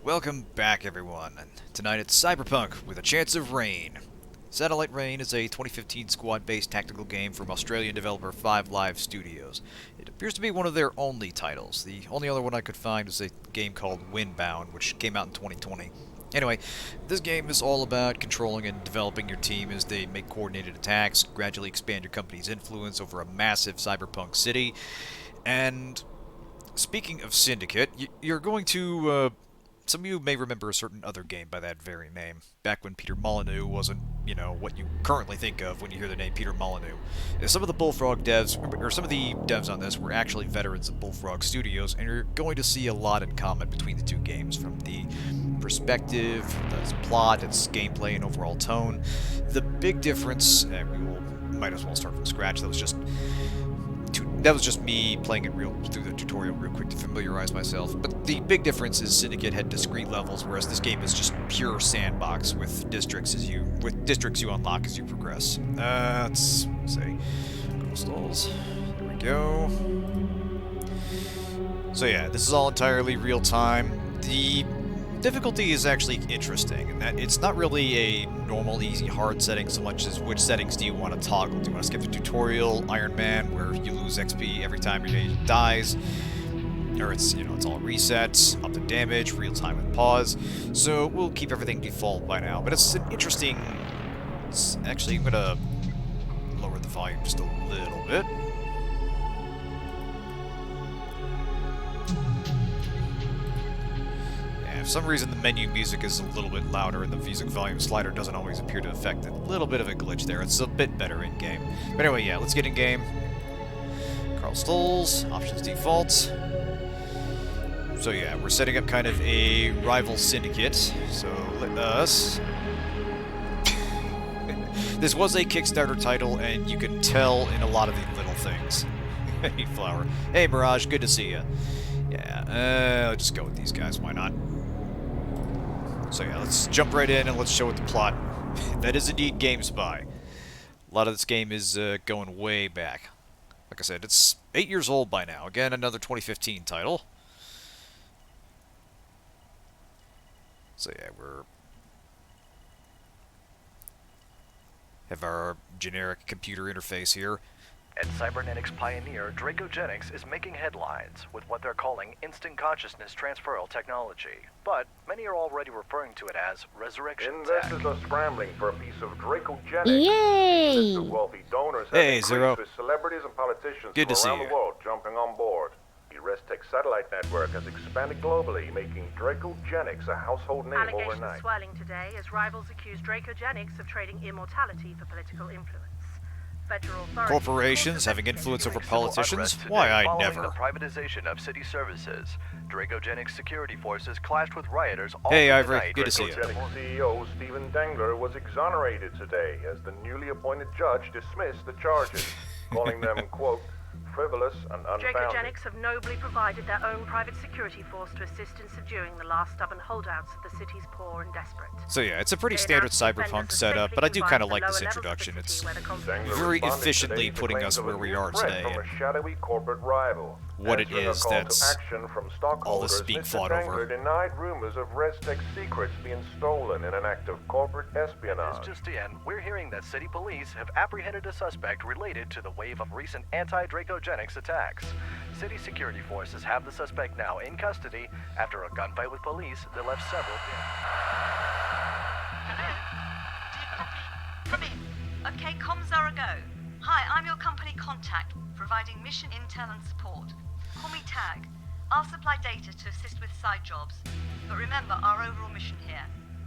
Welcome back, everyone. Tonight it's Cyberpunk with a chance of rain. Satellite Rain is a 2015 squad-based tactical game from Australian developer 5 Live Studios. It appears to be one of their only titles. The only other one I could find was a game called Windbound, which came out in 2020. Anyway, this game is all about controlling and developing your team as they make coordinated attacks, gradually expand your company's influence over a massive cyberpunk city, and speaking of Syndicate, you're going to, some of you may remember a certain other game by that very name, back when Peter Molyneux wasn't, what you currently think of when you hear the name Peter Molyneux. Some of the Bullfrog devs, or some of the devs on this, were actually veterans of Bullfrog Studios, and you're going to see a lot in common between the two games, from the perspective, its plot, its gameplay, and overall tone. The big difference, and might as well start from scratch, that was just me playing it through the tutorial real quick to familiarize myself. But the big difference is Syndicate had discrete levels, whereas this game is just pure sandbox with districts you unlock as you progress. Let's see. Stalls. There we go. So yeah, this is all entirely real time. The difficulty is actually interesting, in that it's not really a normal, easy, hard setting so much as which settings do you want to toggle. Do you want to skip the tutorial, Iron Man, where you lose XP every time your agent dies, or it's all resets, up to damage, real time with pause. So we'll keep everything default by now, but it's an interesting. Actually, I'm gonna lower the volume just a little bit. For some reason, the menu music is a little bit louder, and the music volume slider doesn't always appear to affect it. A little bit of a glitch there. It's a bit better in-game. But anyway, yeah, let's get in-game. Carl Stoles, options default. So yeah, we're setting up kind of a rival syndicate. So let us... This was a Kickstarter title, and you can tell in a lot of the little things. Hey, Flower. Hey, Mirage, good to see you. Yeah, I'll just go with these guys, why not? So yeah, let's jump right in and let's show it the plot. That is indeed GameSpy. A lot of this game is going way back. Like I said, it's 8 years old by now. Again, another 2015 title. So yeah, have our generic computer interface here. And cybernetics pioneer Dracogenics is making headlines with what they're calling instant consciousness transferal technology. But many are already referring to it as resurrection tech. Investors are scrambling for a piece of Dracogenics. Yay! Lists of wealthy donors have Hey, increased Zero. with celebrities and politicians Good to from see around you. the world jumping on board. The Restech satellite network has expanded globally, making Dracogenics a household name Allegations overnight. swirling today as rivals accuse Dracogenics of trading immortality for political influence. Federal authorities Corporations having influence over politicians? Unrest Why, today I following never. the privatization of city services. Dracogenics security forces clashed with rioters all Hey, through the Ivory, night. good to see you. Dracogenics CEO Stephen Dengler was exonerated today as the newly appointed judge dismissed the charges, calling them, quote, frivolous and unfounded. Dracogenics have nobly provided their own private security force to assist in subduing the last stubborn holdouts of the city's poor and desperate. So yeah, it's a pretty They standard announced the cyberpunk offenders are setup, safely but I do confined kind of to like lower this levels of the introduction. city It's where the Dengler very responded efficiently today to putting claims us of a where we new are threat today, from and a shadowy corporate rival. what it Answering a is call to that's action from all stockholders, this being Mr. fought Dengler over. denied rumors of Restech secrets being stolen in an act of corporate espionage. This just in, we're hearing that city police have apprehended a suspect related to the wave of recent anti-Dracogenics attacks. City security forces have the suspect now in custody after a gunfight with police that left several dead. Hello? Do you copy? Come in. Okay, comms are a go. Hi, I'm your company contact, providing mission intel and support. Call me Tag. I'll supply data to assist with side jobs. But remember our overall mission here,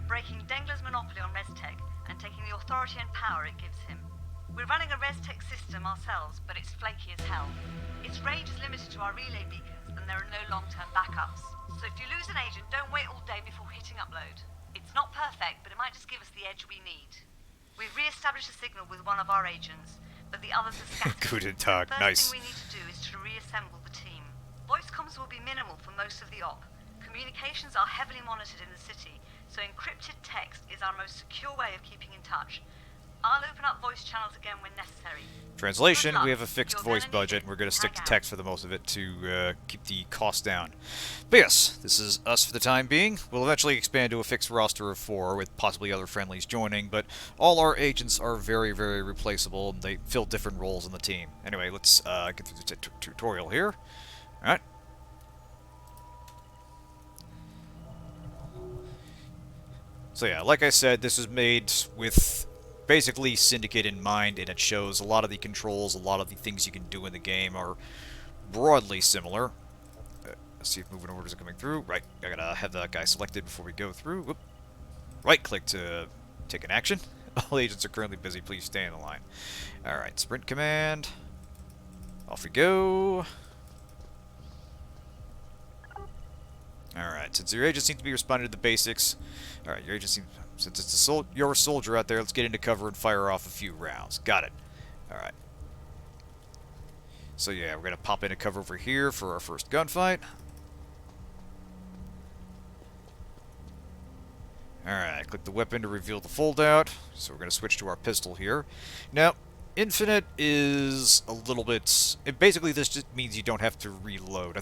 breaking Dengler's monopoly on ResTech and taking the authority and power it gives him. We're running a ResTech system ourselves, but it's flaky as hell. Its range is limited to our relay beacons, and there are no long-term backups. So if you lose an agent, don't wait all day before hitting upload. It's not perfect, but it might just give us the edge we need. We've re-established a signal with one of our agents, but the others are scattered. Guten Tag, First nice. thing we need to do is to reassemble the team. Voice comms will be minimal for most of the op. Communications are heavily monitored in the city, so encrypted text is our most secure way of keeping in touch. I'll open up voice channels again when necessary. Translation, Good luck. we have a fixed You're voice gonna need budget, it. and we're going to stick to Tag out. text for the most of it to keep the cost down. But yes, this is us for the time being. We'll eventually expand to a fixed roster of 4, with possibly other friendlies joining, but all our agents are very, very replaceable, and they fill different roles in the team. Anyway, let's get through the tutorial here. Alright. So yeah, like I said, this is made with basically Syndicate in mind, and it shows a lot of the controls, a lot of the things you can do in the game are broadly similar. Let's see if moving orders are coming through. Right, I gotta have that guy selected before we go through. Whoop. Right-click to take an action. All agents are currently busy. Please stay in the line. Alright, sprint command. Off we go. Alright, since your agent seems to be responding to the basics. Alright, your agent seems... Since it's your soldier out there, let's get into cover and fire off a few rounds. Got it. Alright. So yeah, we're going to pop into cover over here for our first gunfight. Alright, click the weapon to reveal the foldout. So we're going to switch to our pistol here. Now, infinite is a little bit... basically, this just means you don't have to reload. I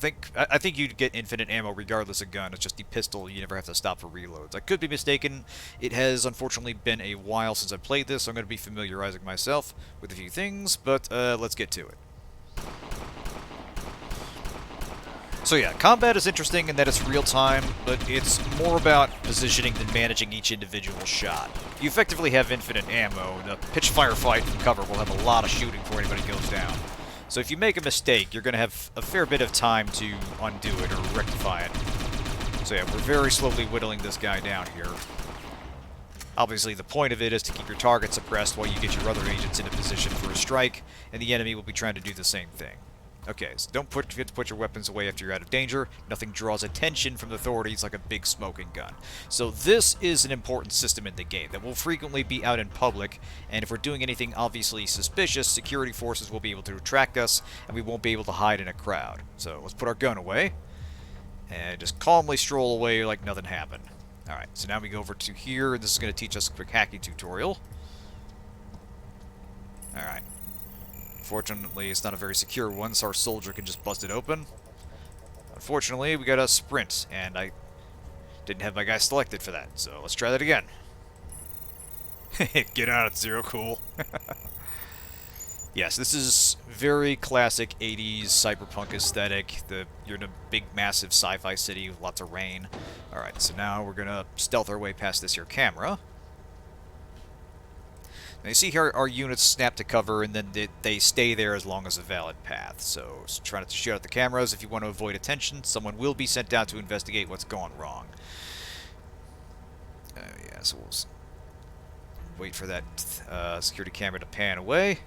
think you'd get infinite ammo regardless of gun. It's just the pistol, you never have to stop for reloads. I could be mistaken. It has unfortunately been a while since I played this, so I'm going to be familiarizing myself with a few things, but let's get to it. So yeah, combat is interesting in that it's real-time, but it's more about positioning than managing each individual shot. You effectively have infinite ammo, and a pitch firefight from cover will have a lot of shooting before anybody goes down. So if you make a mistake, you're going to have a fair bit of time to undo it or rectify it. So yeah, we're very slowly whittling this guy down here. Obviously, the point of it is to keep your target suppressed while you get your other agents into position for a strike, and the enemy will be trying to do the same thing. Okay, so don't forget to put your weapons away after you're out of danger. Nothing draws attention from the authorities like a big smoking gun. So this is an important system in the game that will frequently be out in public, and if we're doing anything obviously suspicious, security forces will be able to track us, and we won't be able to hide in a crowd. So let's put our gun away, and just calmly stroll away like nothing happened. Alright, so now we go over to here, and this is going to teach us a quick hacking tutorial. Alright. Fortunately, it's not a very secure one, so our soldier can just bust it open. Unfortunately, we got a sprint, and I didn't have my guy selected for that, so let's try that again. Get out at zero, cool. Yes, this is very classic 80s cyberpunk aesthetic. You're in a big, massive sci-fi city with lots of rain. Alright, so now we're gonna stealth our way past this here camera. Now you see here our units snap to cover, and then they stay there as long as a valid path. So try not to shoot at the cameras if you want to avoid attention. Someone will be sent out to investigate what's gone wrong. Yeah, so we'll wait for that security camera to pan away.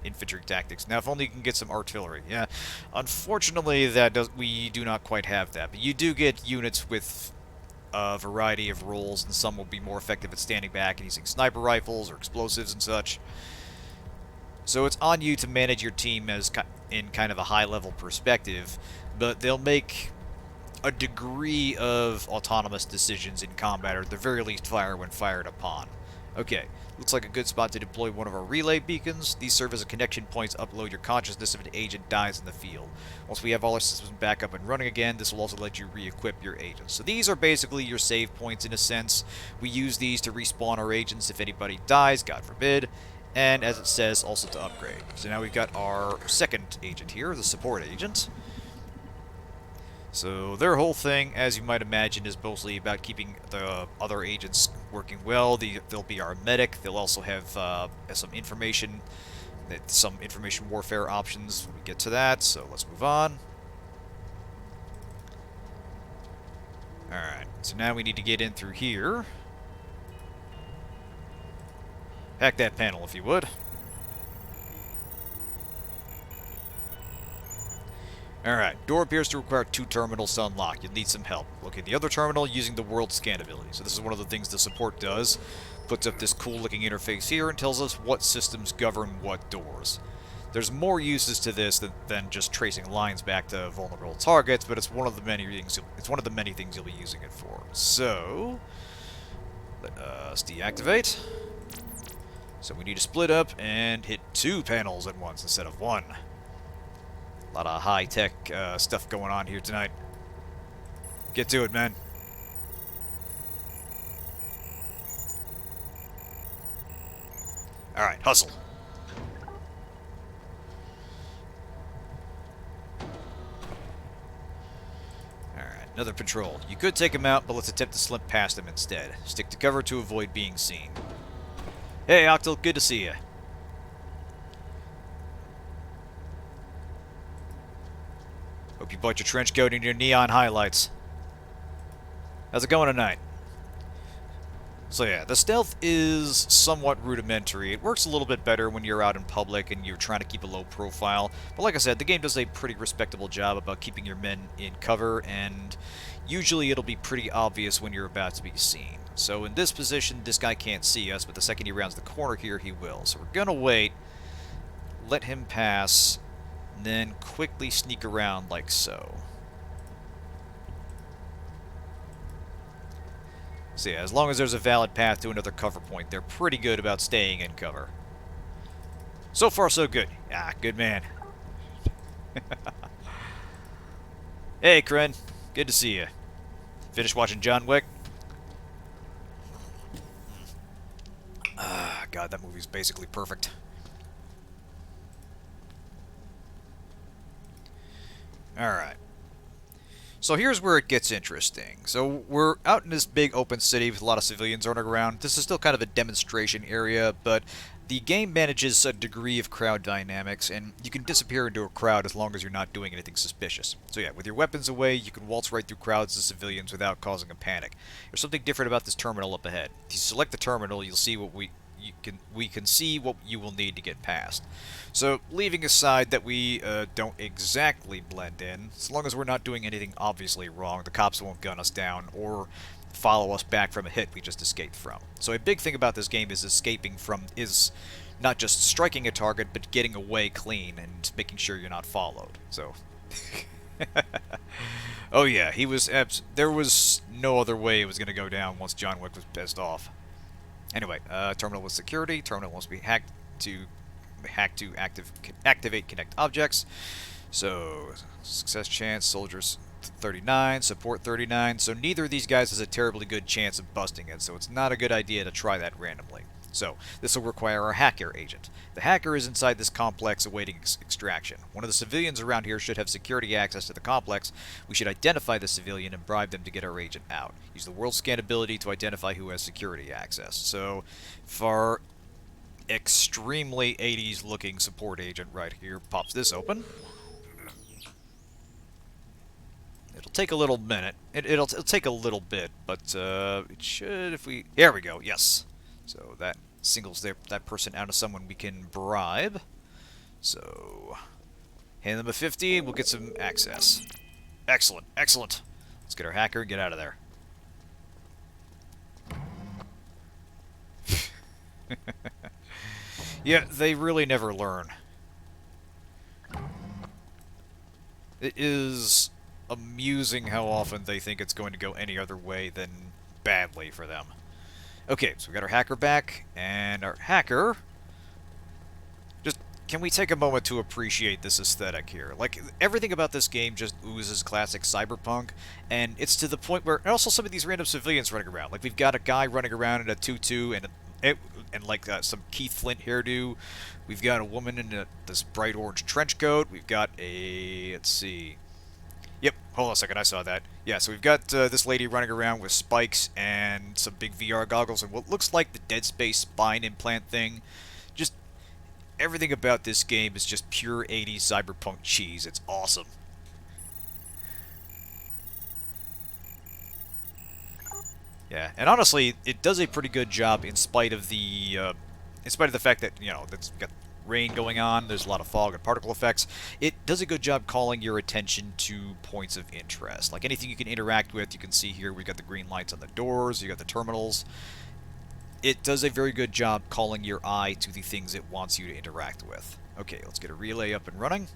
Infantry tactics. Now, if only you can get some artillery. Yeah, unfortunately, we do not quite have that. But you do get units with a variety of roles, and some will be more effective at standing back and using sniper rifles or explosives and such. So it's on you to manage your team in kind of a high-level perspective, but they'll make a degree of autonomous decisions in combat, or at the very least fire when fired upon. Okay, looks like a good spot to deploy one of our relay beacons. These serve as a connection point to upload your consciousness if an agent dies in the field. Once we have all our systems back up and running again, this will also let you re-equip your agents. So these are basically your save points in a sense. We use these to respawn our agents if anybody dies, God forbid, and as it says, also to upgrade. So now we've got our second agent here, the support agent. So their whole thing, as you might imagine, is mostly about keeping the other agents working well. They'll be our medic. They'll also have some information warfare options when we get to that. So let's move on. Alright, so now we need to get in through here. Hack that panel if you would. Alright, door appears to require 2 terminals to unlock. You'll need some help. Locate the other terminal using the world scan ability. So this is one of the things the support does. Puts up this cool looking interface here and tells us what systems govern what doors. There's more uses to this than just tracing lines back to vulnerable targets, but it's one of the many things you'll be using it for. So let's deactivate. So we need to split up and hit 2 panels at once instead of 1. A lot of high-tech stuff going on here tonight. Get to it, man. Alright, hustle. Alright, another patrol. You could take him out, but let's attempt to slip past him instead. Stick to cover to avoid being seen. Hey, Octal, good to see you. Hope you bought your trench coat and your neon highlights. How's it going tonight? So yeah, the stealth is somewhat rudimentary. It works a little bit better when you're out in public and you're trying to keep a low profile. But like I said, the game does a pretty respectable job about keeping your men in cover, and usually it'll be pretty obvious when you're about to be seen. So in this position, this guy can't see us, but the second he rounds the corner here, he will. So we're gonna wait, let him pass, and then quickly sneak around like so. So yeah, as long as there's a valid path to another cover point, they're pretty good about staying in cover. So far, so good. Ah, good man. Hey, Kren. Good to see you. Finished watching John Wick? Ah, God, that movie's basically perfect. Alright. So here's where it gets interesting. So we're out in this big open city with a lot of civilians running around. This is still kind of a demonstration area, but the game manages a degree of crowd dynamics, and you can disappear into a crowd as long as you're not doing anything suspicious. So yeah, with your weapons away, you can waltz right through crowds of civilians without causing a panic. There's something different about this terminal up ahead. If you select the terminal, you'll see what we can see what you will need to get past. So, leaving aside that we don't exactly blend in, as long as we're not doing anything obviously wrong, the cops won't gun us down or follow us back from a hit we just escaped from. So a big thing about this game is not just striking a target, but getting away clean and making sure you're not followed. So, oh yeah, there was no other way it was going to go down once John Wick was pissed off. Anyway, terminal with security. Terminal wants to be hacked to activate connect objects. So, success chance, soldiers 39, support 39. So neither of these guys has a terribly good chance of busting it, so it's not a good idea to try that randomly. So, this will require a hacker agent. The hacker is inside this complex awaiting extraction. One of the civilians around here should have security access to the complex. We should identify the civilian and bribe them to get our agent out. Use the world scan ability to identify who has security access. So, for extremely 80s looking support agent right here, pops this open. It'll take a little minute. It'll take a little bit, but it should if we... There we go, yes. So that singles that person out of someone we can bribe. So, hand them a 50 and we'll get some access. Excellent, excellent. Let's get our hacker and get out of there. Yeah, they really never learn. It is amusing how often they think it's going to go any other way than badly for them. Okay, so we got our hacker back, and our hacker... Just, can we take a moment to appreciate this aesthetic here? Like, everything about this game just oozes classic cyberpunk, and it's to the point where... And also some of these random civilians running around. Like, we've got a guy running around in a tutu and like some Keith Flint hairdo. We've got a woman in this bright orange trench coat. We've got a... Let's see... Yep, hold on a second, I saw that. Yeah, so we've got this lady running around with spikes and some big VR goggles and what looks like the Dead Space spine implant thing. Just everything about this game is just pure 80s cyberpunk cheese. It's awesome. Yeah, and honestly, it does a pretty good job in spite of the fact that, you know, that's got rain going on, there's a lot of fog and particle effects. It does a good job calling your attention to points of interest. Like anything you can interact with, you can see here we've got the green lights on the doors, you got the terminals. It does a very good job calling your eye to the things it wants you to interact with. Okay, let's get a relay up and running.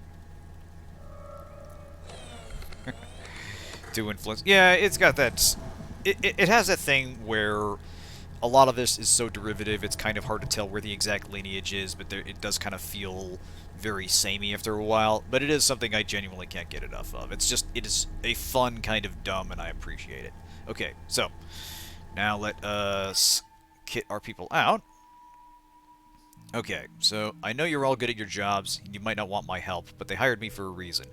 To influence. Yeah, it's got that... It has that thing where a lot of this is so derivative, it's kind of hard to tell where the exact lineage is, but it does kind of feel very samey after a while, but it is something I genuinely can't get enough of. It is a fun kind of dumb, and I appreciate it. Okay, so, now let us kit our people out. Okay, so I know you're all good at your jobs, and you might not want my help, but they hired me for a reason.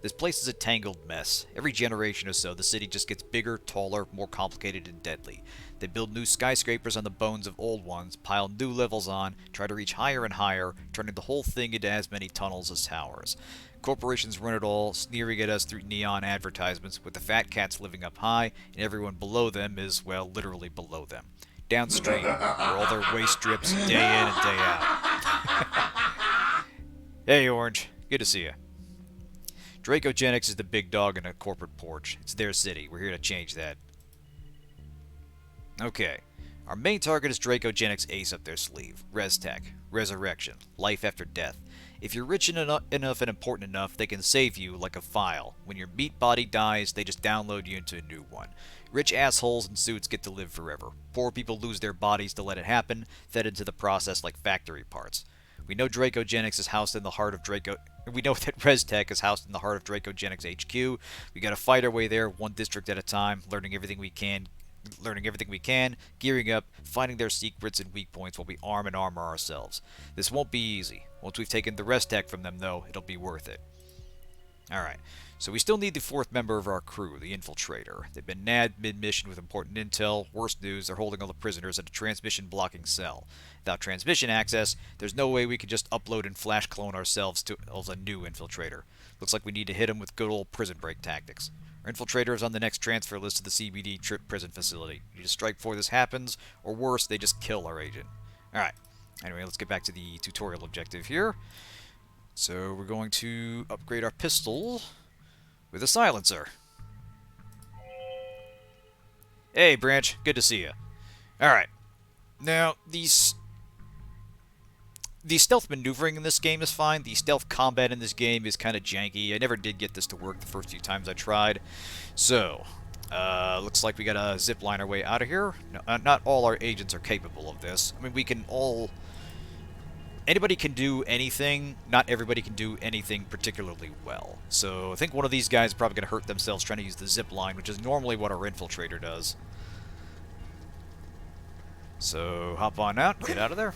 This place is a tangled mess. Every generation or so, the city just gets bigger, taller, more complicated, and deadly. They build new skyscrapers on the bones of old ones, pile new levels on, try to reach higher and higher, turning the whole thing into as many tunnels as towers. Corporations run it all, sneering at us through neon advertisements, with the fat cats living up high, and everyone below them is, well, literally below them. Downstream, where all their waste drips day in and day out. Hey, Orange. Good to see you. Dracogenics is the big dog in a corporate porch. It's their city. We're here to change that. Okay. Our main target is Dracogenics Ace up their sleeve. ResTech. Resurrection. Life after death. If you're rich enough and important enough, they can save you like a file. When your meat body dies, they just download you into a new one. Rich assholes in suits get to live forever. Poor people lose their bodies to let it happen, fed into the process like factory parts. We know Dracogenics is housed in the heart of We know that ResTech is housed in the heart of Dracogenics HQ. We gotta fight our way there, one district at a time, learning everything we can, gearing up, finding their secrets and weak points while we arm and armor ourselves. This won't be easy. Once we've taken the ResTech from them, though, it'll be worth it. Alright, so we still need the fourth member of our crew, the Infiltrator. They've been nabbed mid-mission with important intel. Worst news, they're holding all the prisoners at a transmission-blocking cell. Without transmission access, there's no way we can just upload and flash clone ourselves to a new Infiltrator. Looks like we need to hit him with good old prison break tactics. Our Infiltrator is on the next transfer list to the CBD Trip prison facility. We need to strike before this happens, or worse, they just kill our agent. Alright, anyway, let's get back to the tutorial objective here. So we're going to upgrade our pistol with a silencer. Hey, Branch. Good to see you. Alright. Now, the stealth maneuvering in this game is fine. The stealth combat in this game is kind of janky. I never did get this to work the first few times I tried. So, looks like we gotta zipline our way out of here. No, not all our agents are capable of this. I mean, we can all... Anybody can do anything, not everybody can do anything particularly well. So I think one of these guys is probably going to hurt themselves trying to use the zip line, which is normally what our Infiltrator does. So hop on out, get out of there.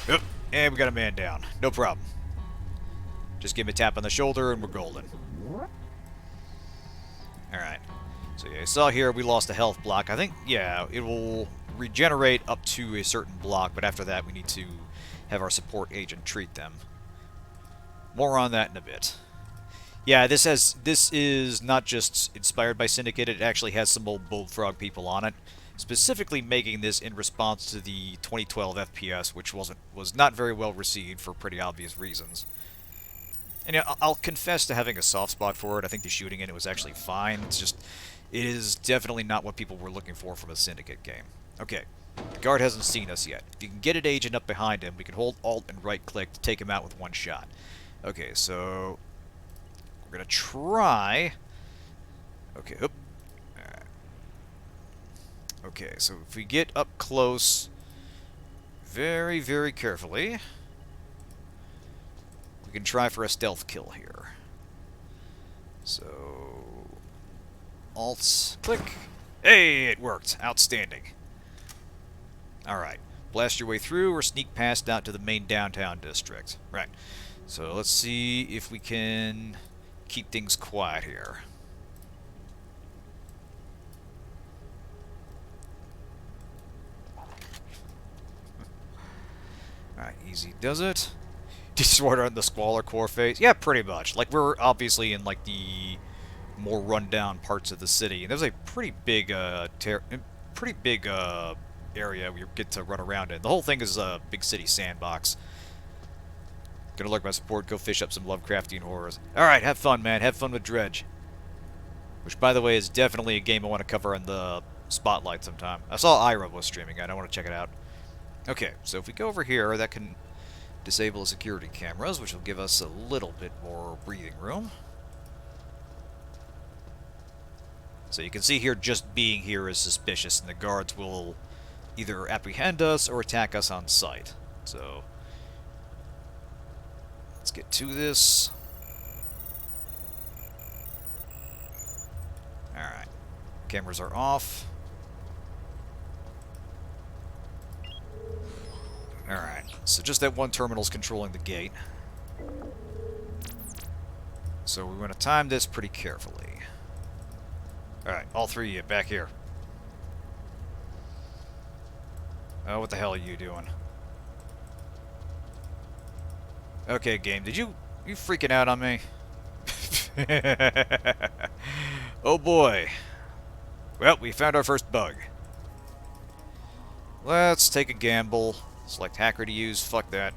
Yep, and we got a man down. No problem. Just give him a tap on the shoulder and we're golden. Alright. So yeah, you saw here we lost a health block. I think, yeah, it will regenerate up to a certain block, but after that we need to have our support agent treat them. More on that in a bit. Yeah, this is not just inspired by Syndicate, it actually has some old Bullfrog people on it, specifically making this in response to the 2012 FPS, which was not very well received for pretty obvious reasons. And yeah, I'll confess to having a soft spot for it. I think the shooting in it was actually fine. It's just, it is definitely not what people were looking for from a Syndicate game. Okay, the guard hasn't seen us yet. If you can get an agent up behind him, we can hold Alt and right-click to take him out with one shot. Okay, so we're gonna try. Okay, oop. Okay, so if we get up close, very, very carefully, we can try for a stealth kill here. So, Alt, click. Hey, it worked. Outstanding. Alright, blast your way through or sneak past out to the main downtown district. Right, so let's see if we can keep things quiet here. Alright, easy does it. Sort of the squalor core phase? Yeah, pretty much. Like, we're obviously in, like, the more run-down parts of the city. And there's a pretty big, area we get to run around in. The whole thing is a big city sandbox. Gonna look my support, go fish up some Lovecraftian horrors. Alright, have fun, man. Have fun with Dredge. Which, by the way, is definitely a game I want to cover on the Spotlight sometime. I saw Ira was streaming it. I want to check it out. Okay, so if we go over here, that can disable the security cameras, which will give us a little bit more breathing room. So you can see here just being here is suspicious, and the guards will either apprehend us or attack us on sight. So let's get to this. Alright. Cameras are off. Alright, so just that one terminal's controlling the gate. So we want to time this pretty carefully. Alright, all three of you, back here. Oh, what the hell are you doing? Okay, game, did you freaking out on me? Oh boy. Well, we found our first bug. Let's take a gamble. Select hacker to use. Fuck that.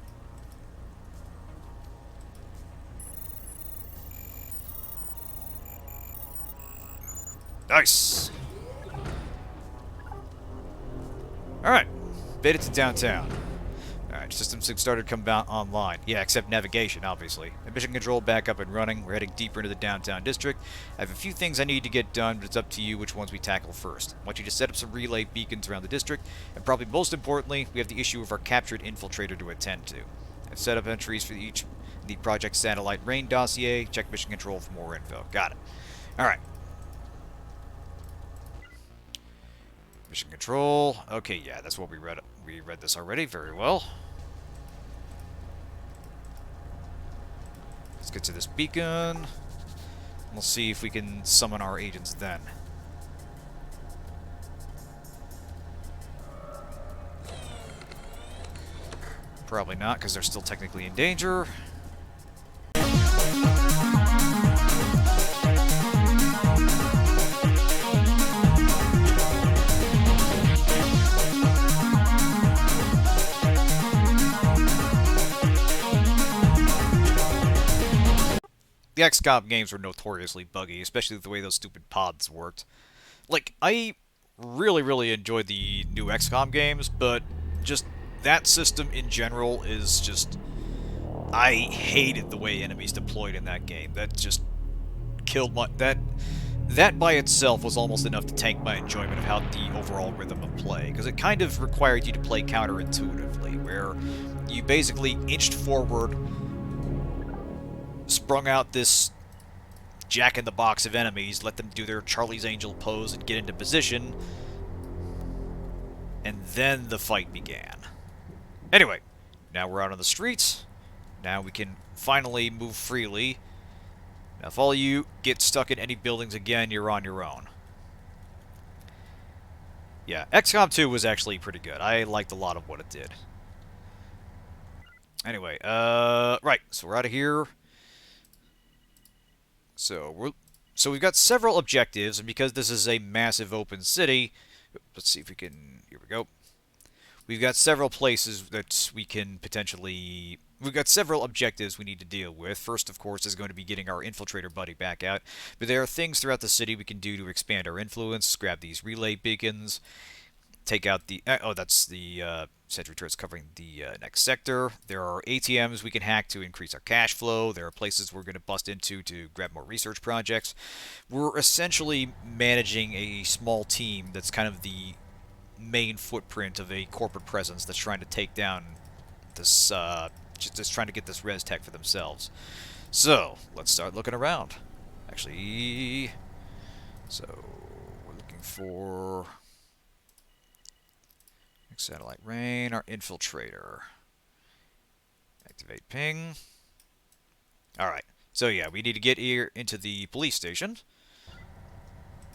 Nice! Alright. Made it to downtown. Alright, systems have started to come online. Yeah, except navigation, obviously. Mission control back up and running. We're heading deeper into the downtown district. I have a few things I need to get done, but it's up to you which ones we tackle first. I want you to set up some relay beacons around the district, and probably most importantly, we have the issue of our captured infiltrator to attend to. I've set up entries for each the Project Satellite Rain dossier. Check mission control for more info. Got it. Alright. Mission control. Okay, yeah, that's what we read. We read this already. Very well. Let's get to this beacon. We'll see if we can summon our agents then. Probably not, because they're still technically in danger. The XCOM games were notoriously buggy, especially the way those stupid pods worked. Like, I really enjoyed the new XCOM games, but just that system in general is just... I hated the way enemies deployed in that game. That just killed my... That by itself was almost enough to tank my enjoyment of how the overall rhythm of play, because it kind of required you to play counterintuitively, where you basically inched forward, sprung out this jack-in-the-box of enemies, let them do their Charlie's Angel pose and get into position, and then the fight began. Anyway, now we're out on the streets. Now we can finally move freely. Now, if all of you get stuck in any buildings again, you're on your own. Yeah, XCOM 2 was actually pretty good. I liked a lot of what it did. Anyway, right, so we're out of here. So we've got several objectives, and because this is a massive open city, let's see if we can, here we go. We've got several places that we can potentially, we've got several objectives we need to deal with. First, of course, is going to be getting our infiltrator buddy back out, but there are things throughout the city we can do to expand our influence. Grab these relay beacons, take out the, oh, that's the sentry turrets covering the next sector. There are ATMs we can hack to increase our cash flow. There are places we're going to bust into to grab more research projects. We're essentially managing a small team that's kind of the main footprint of a corporate presence that's trying to take down this, just trying to get this res tech for themselves. So, let's start looking around. Actually, so we're looking for Satellite Rain, our infiltrator. Activate ping. Alright, so yeah, we need to get here into the police station.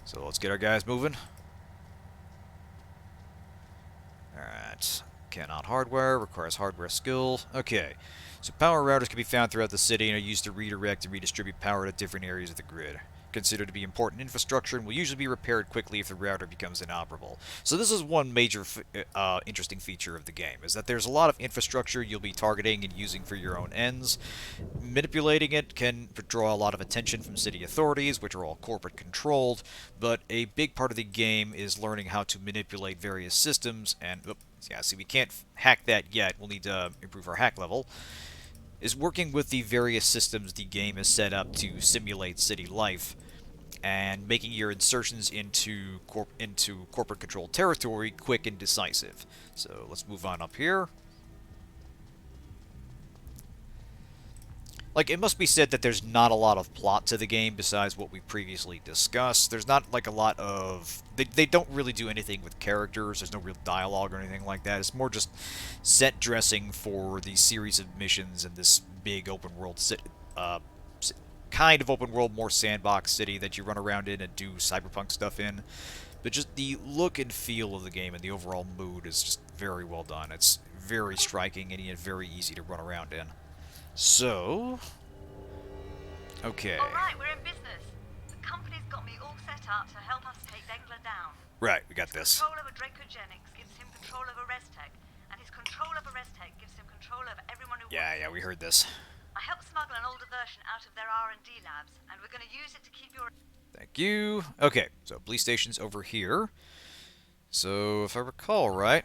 So let's get our guys moving. Alright, cannot hardware, requires hardware skill. Okay, so power routers can be found throughout the city and are used to redirect and redistribute power to different areas of the grid. Considered to be important infrastructure and will usually be repaired quickly if the router becomes inoperable. So this is one major interesting feature of the game, is that there's a lot of infrastructure you'll be targeting and using for your own ends. Manipulating it can draw a lot of attention from city authorities, which are all corporate controlled, but a big part of the game is learning how to manipulate various systems, and yeah, see, we can't hack that yet. We'll need to improve our hack level. Is working with the various systems the game is set up to simulate city life, and making your insertions into corporate controlled territory quick and decisive. So let's move on up here. Like, it must be said that there's not a lot of plot to the game besides what we previously discussed. There's not, like, a lot of... They don't really do anything with characters. There's no real dialogue or anything like that. It's more just set dressing for these series of missions in this big open-world kind of open-world, more sandbox city that you run around in and do cyberpunk stuff in. But just the look and feel of the game and the overall mood is just very well done. It's very striking and very easy to run around in. So, okay. Alright, we're in business. The company's got me all set up to help us take Dengler down. Right, we got this. Control over drenched gives him control over ResTech, and his control over ResTech gives him control over everyone who Yeah, we heard this. I helped smuggle an older version out of their R&D labs, and we're going to use it to keep your... Thank you. Okay, so police station's over here. So, if I recall right...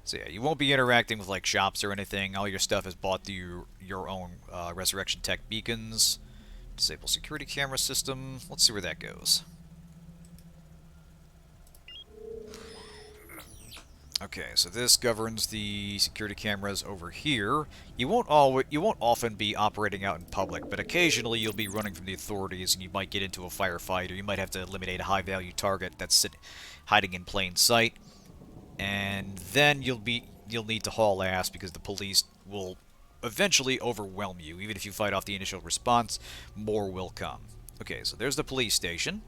So yeah, you won't be interacting with like shops or anything. All your stuff is bought through your own Resurrection Tech beacons. Disable security camera system. Let's see where that goes. Okay, so this governs the security cameras over here. You won't often be operating out in public, but occasionally you'll be running from the authorities, and you might get into a firefight, or you might have to eliminate a high-value target that's hiding in plain sight. And then you'll need to haul ass because the police will eventually overwhelm you. Even if you fight off the initial response, more will come. Okay, so there's the police station.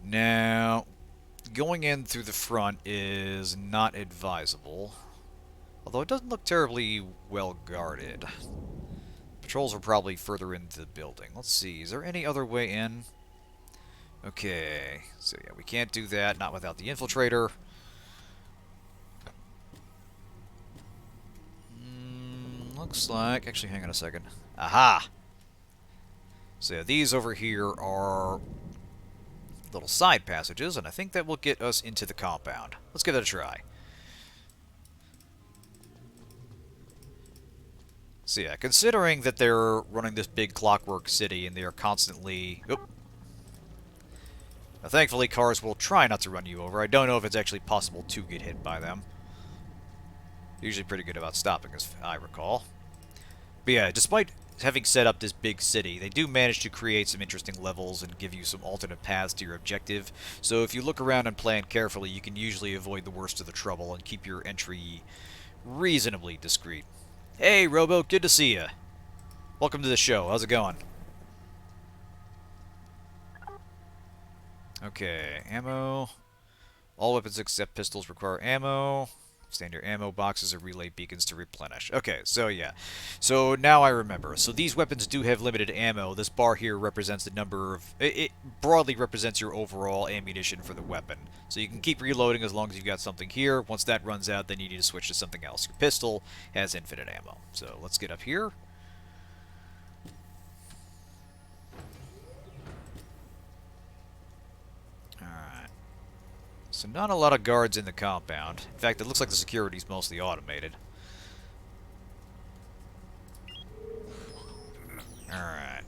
Now, going in through the front is not advisable. Although it doesn't look terribly well guarded. Patrols are probably further into the building. Let's see, is there any other way in? Okay, so yeah, we can't do that, not without the infiltrator. Looks like... Actually, hang on a second. Aha! So yeah, these over here are little side passages, and I think that will get us into the compound. Let's give it a try. So yeah, considering that they're running this big clockwork city and they are constantly... Oop. Now, thankfully, cars will try not to run you over. I don't know if it's actually possible to get hit by them. Usually pretty good about stopping, as I recall. But yeah, despite having set up this big city, they do manage to create some interesting levels and give you some alternate paths to your objective. So if you look around and plan carefully, you can usually avoid the worst of the trouble and keep your entry reasonably discreet. Hey, Robo, good to see ya. Welcome to the show. How's it going? Okay, ammo. All weapons except pistols require ammo. Standard ammo boxes or relay beacons to replenish. Okay, so yeah. So now I remember. So these weapons do have limited ammo. This bar here represents the number of... It broadly represents your overall ammunition for the weapon. So you can keep reloading as long as you've got something here. Once that runs out, then you need to switch to something else. Your pistol has infinite ammo. So let's get up here. So not a lot of guards in the compound. In fact, it looks like the security's mostly automated. Alright.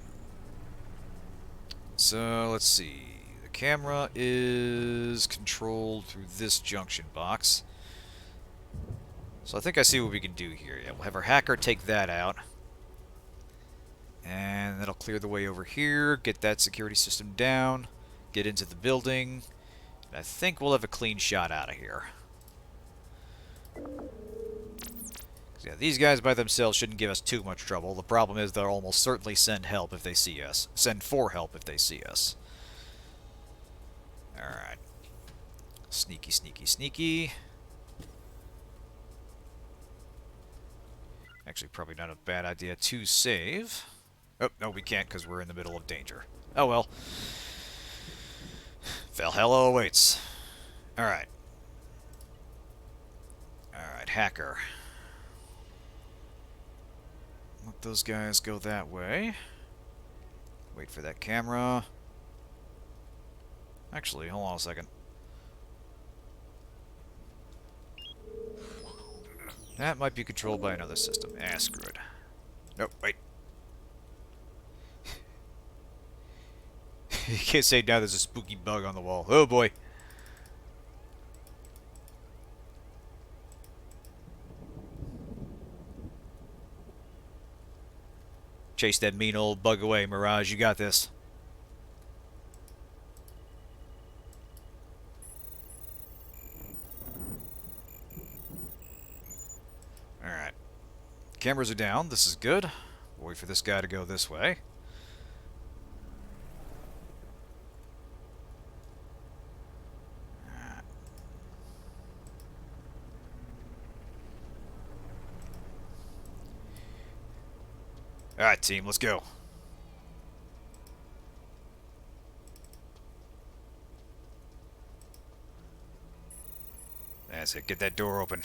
So, let's see. The camera is controlled through this junction box. So I think I see what we can do here. Yeah, we'll have our hacker take that out. And that'll clear the way over here, get that security system down, get into the building. I think we'll have a clean shot out of here. Yeah, these guys by themselves shouldn't give us too much trouble. The problem is they'll almost certainly send help if they see us. Send for help if they see us. Alright. Sneaky, sneaky, sneaky. Actually, probably not a bad idea to save. Oh, no, we can't because we're in the middle of danger. Oh well. Valhalla awaits. Alright. Alright, hacker. Let those guys go that way. Wait for that camera. Actually, hold on a second. That might be controlled by another system. Ah, screw it. Nope, wait. You can't say now there's a spooky bug on the wall. Oh boy. Chase that mean old bug away, Mirage. You got this. Alright. Cameras are down. This is good. We'll wait for this guy to go this way. Alright, team, let's go. That's it. Get that door open.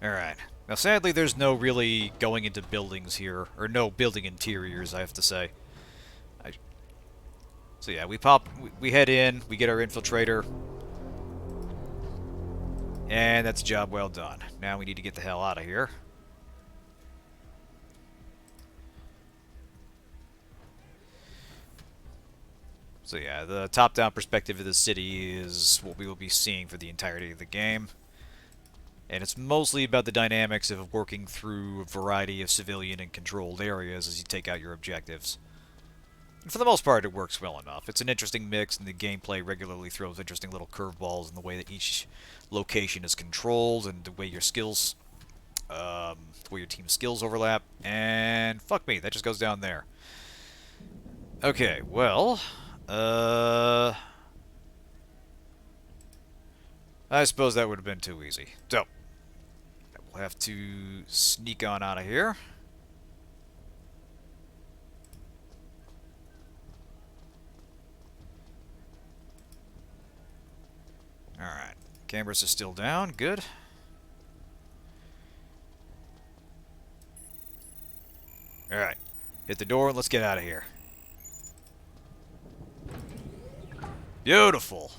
Alright. Now, sadly, there's no really going into buildings here. Or no building interiors, I have to say. So yeah, we head in, we get our infiltrator. And that's a job well done. Now we need to get the hell out of here. So yeah, the top-down perspective of the city is what we will be seeing for the entirety of the game. And it's mostly about the dynamics of working through a variety of civilian and controlled areas as you take out your objectives. And for the most part, it works well enough. It's an interesting mix, and the gameplay regularly throws interesting little curveballs in the way that each location is controlled, and the way your skills, the way your team's skills overlap. And fuck me, that just goes down there. Okay, well, I suppose that would have been too easy. So, we'll have to sneak on out of here. Alright, cameras are still down, good. Alright, hit the door and let's get out of here. Beautiful!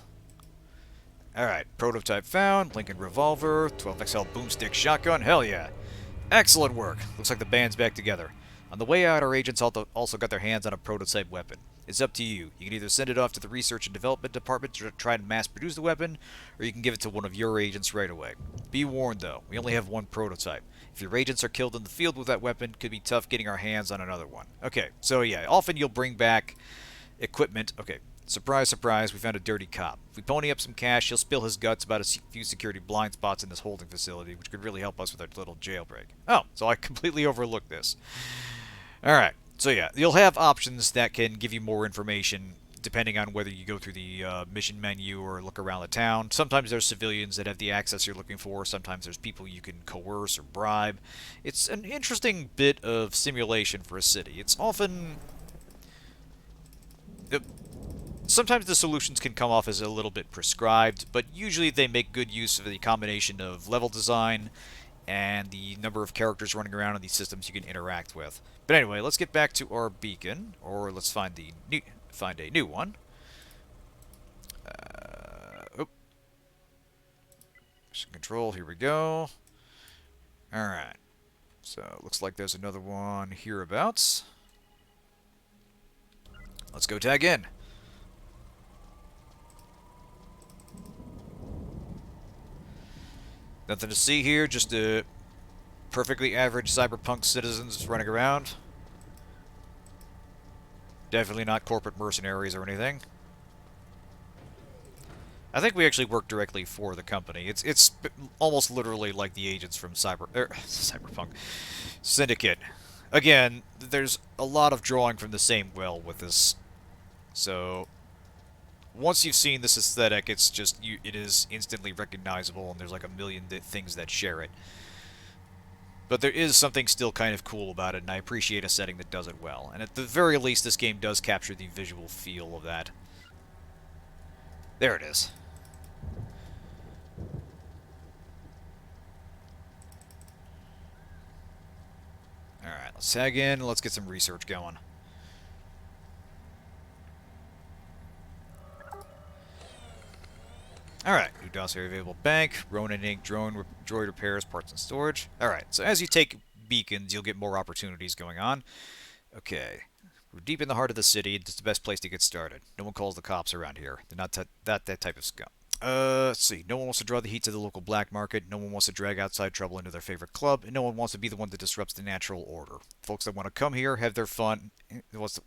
Alright, prototype found, Lincoln revolver, 12XL boomstick shotgun, hell yeah! Excellent work! Looks like the band's back together. On the way out, our agents also got their hands on a prototype weapon. It's up to you. You can either send it off to the research and development department to try and mass produce the weapon, or you can give it to one of your agents right away. Be warned though, we only have one prototype. If your agents are killed in the field with that weapon, it could be tough getting our hands on another one. Okay, so yeah, often you'll bring back equipment. Okay, surprise, surprise, we found a dirty cop. If we pony up some cash, he'll spill his guts about a few security blind spots in this holding facility, which could really help us with our little jailbreak. Oh, so I completely overlooked this. Alright, so yeah, you'll have options that can give you more information depending on whether you go through the mission menu or look around the town. Sometimes there's civilians that have the access you're looking for, sometimes there's people you can coerce or bribe. It's an interesting bit of simulation for a city. It's often... sometimes the solutions can come off as a little bit prescribed, but usually they make good use of the combination of level design and the number of characters running around in these systems you can interact with. But anyway, let's get back to our beacon, or let's find a new one. Mission control, here we go. Alright. So, looks like there's another one hereabouts. Let's go tag in. Nothing to see here, just a perfectly average cyberpunk citizens running around. Definitely not corporate mercenaries or anything. I think we actually work directly for the company. It's almost literally like the agents from Cyberpunk. Syndicate. Again, there's a lot of drawing from the same well with this. So once you've seen this aesthetic, it's just it is instantly recognizable, and there's like a million things that share it. But there is something still kind of cool about it, and I appreciate a setting that does it well. And at the very least, this game does capture the visual feel of that. There it is. Alright, let's tag in, let's get some research going. Alright, new dossier available bank, Ronin Inc. droid repairs, parts and storage. Alright, so as you take beacons, you'll get more opportunities going on. Okay. We're deep in the heart of the city. It's the best place to get started. No one calls the cops around here. They're not that type of scum. Let's see. No one wants to draw the heat to the local black market. No one wants to drag outside trouble into their favorite club. And no one wants to be the one that disrupts the natural order. Folks that want to come here, have their fun.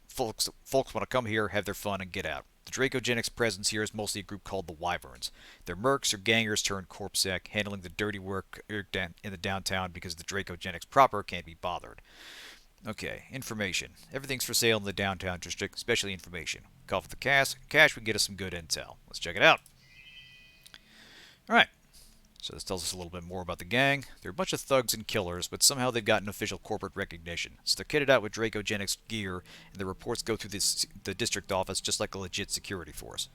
Folks want to come here, have their fun, and get out. The Dracogenics presence here is mostly a group called the Wyverns. They're mercs or gangers turned corpsec, handling the dirty work in the downtown because the Dracogenics proper can't be bothered. Okay, information. Everything's for sale in the downtown district, especially information. Call for the cash. Cash would get us some good intel. Let's check it out. Alright, so this tells us a little bit more about the gang. They're a bunch of thugs and killers, but somehow they've gotten official corporate recognition. So they're kitted out with Dracogenics gear, and the reports go through the district office just like a legit security force.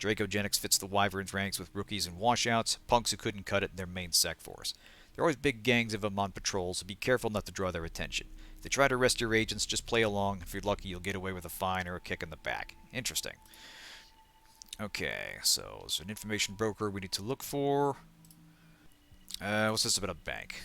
Dracogenics fits the Wyverns ranks with rookies and washouts, punks who couldn't cut it in their main sec force. There are always big gangs of them on patrol, so be careful not to draw their attention. If they try to arrest your agents, just play along. If you're lucky, you'll get away with a fine or a kick in the back. Interesting. Okay, so there's an information broker we need to look for. What's this about a bank?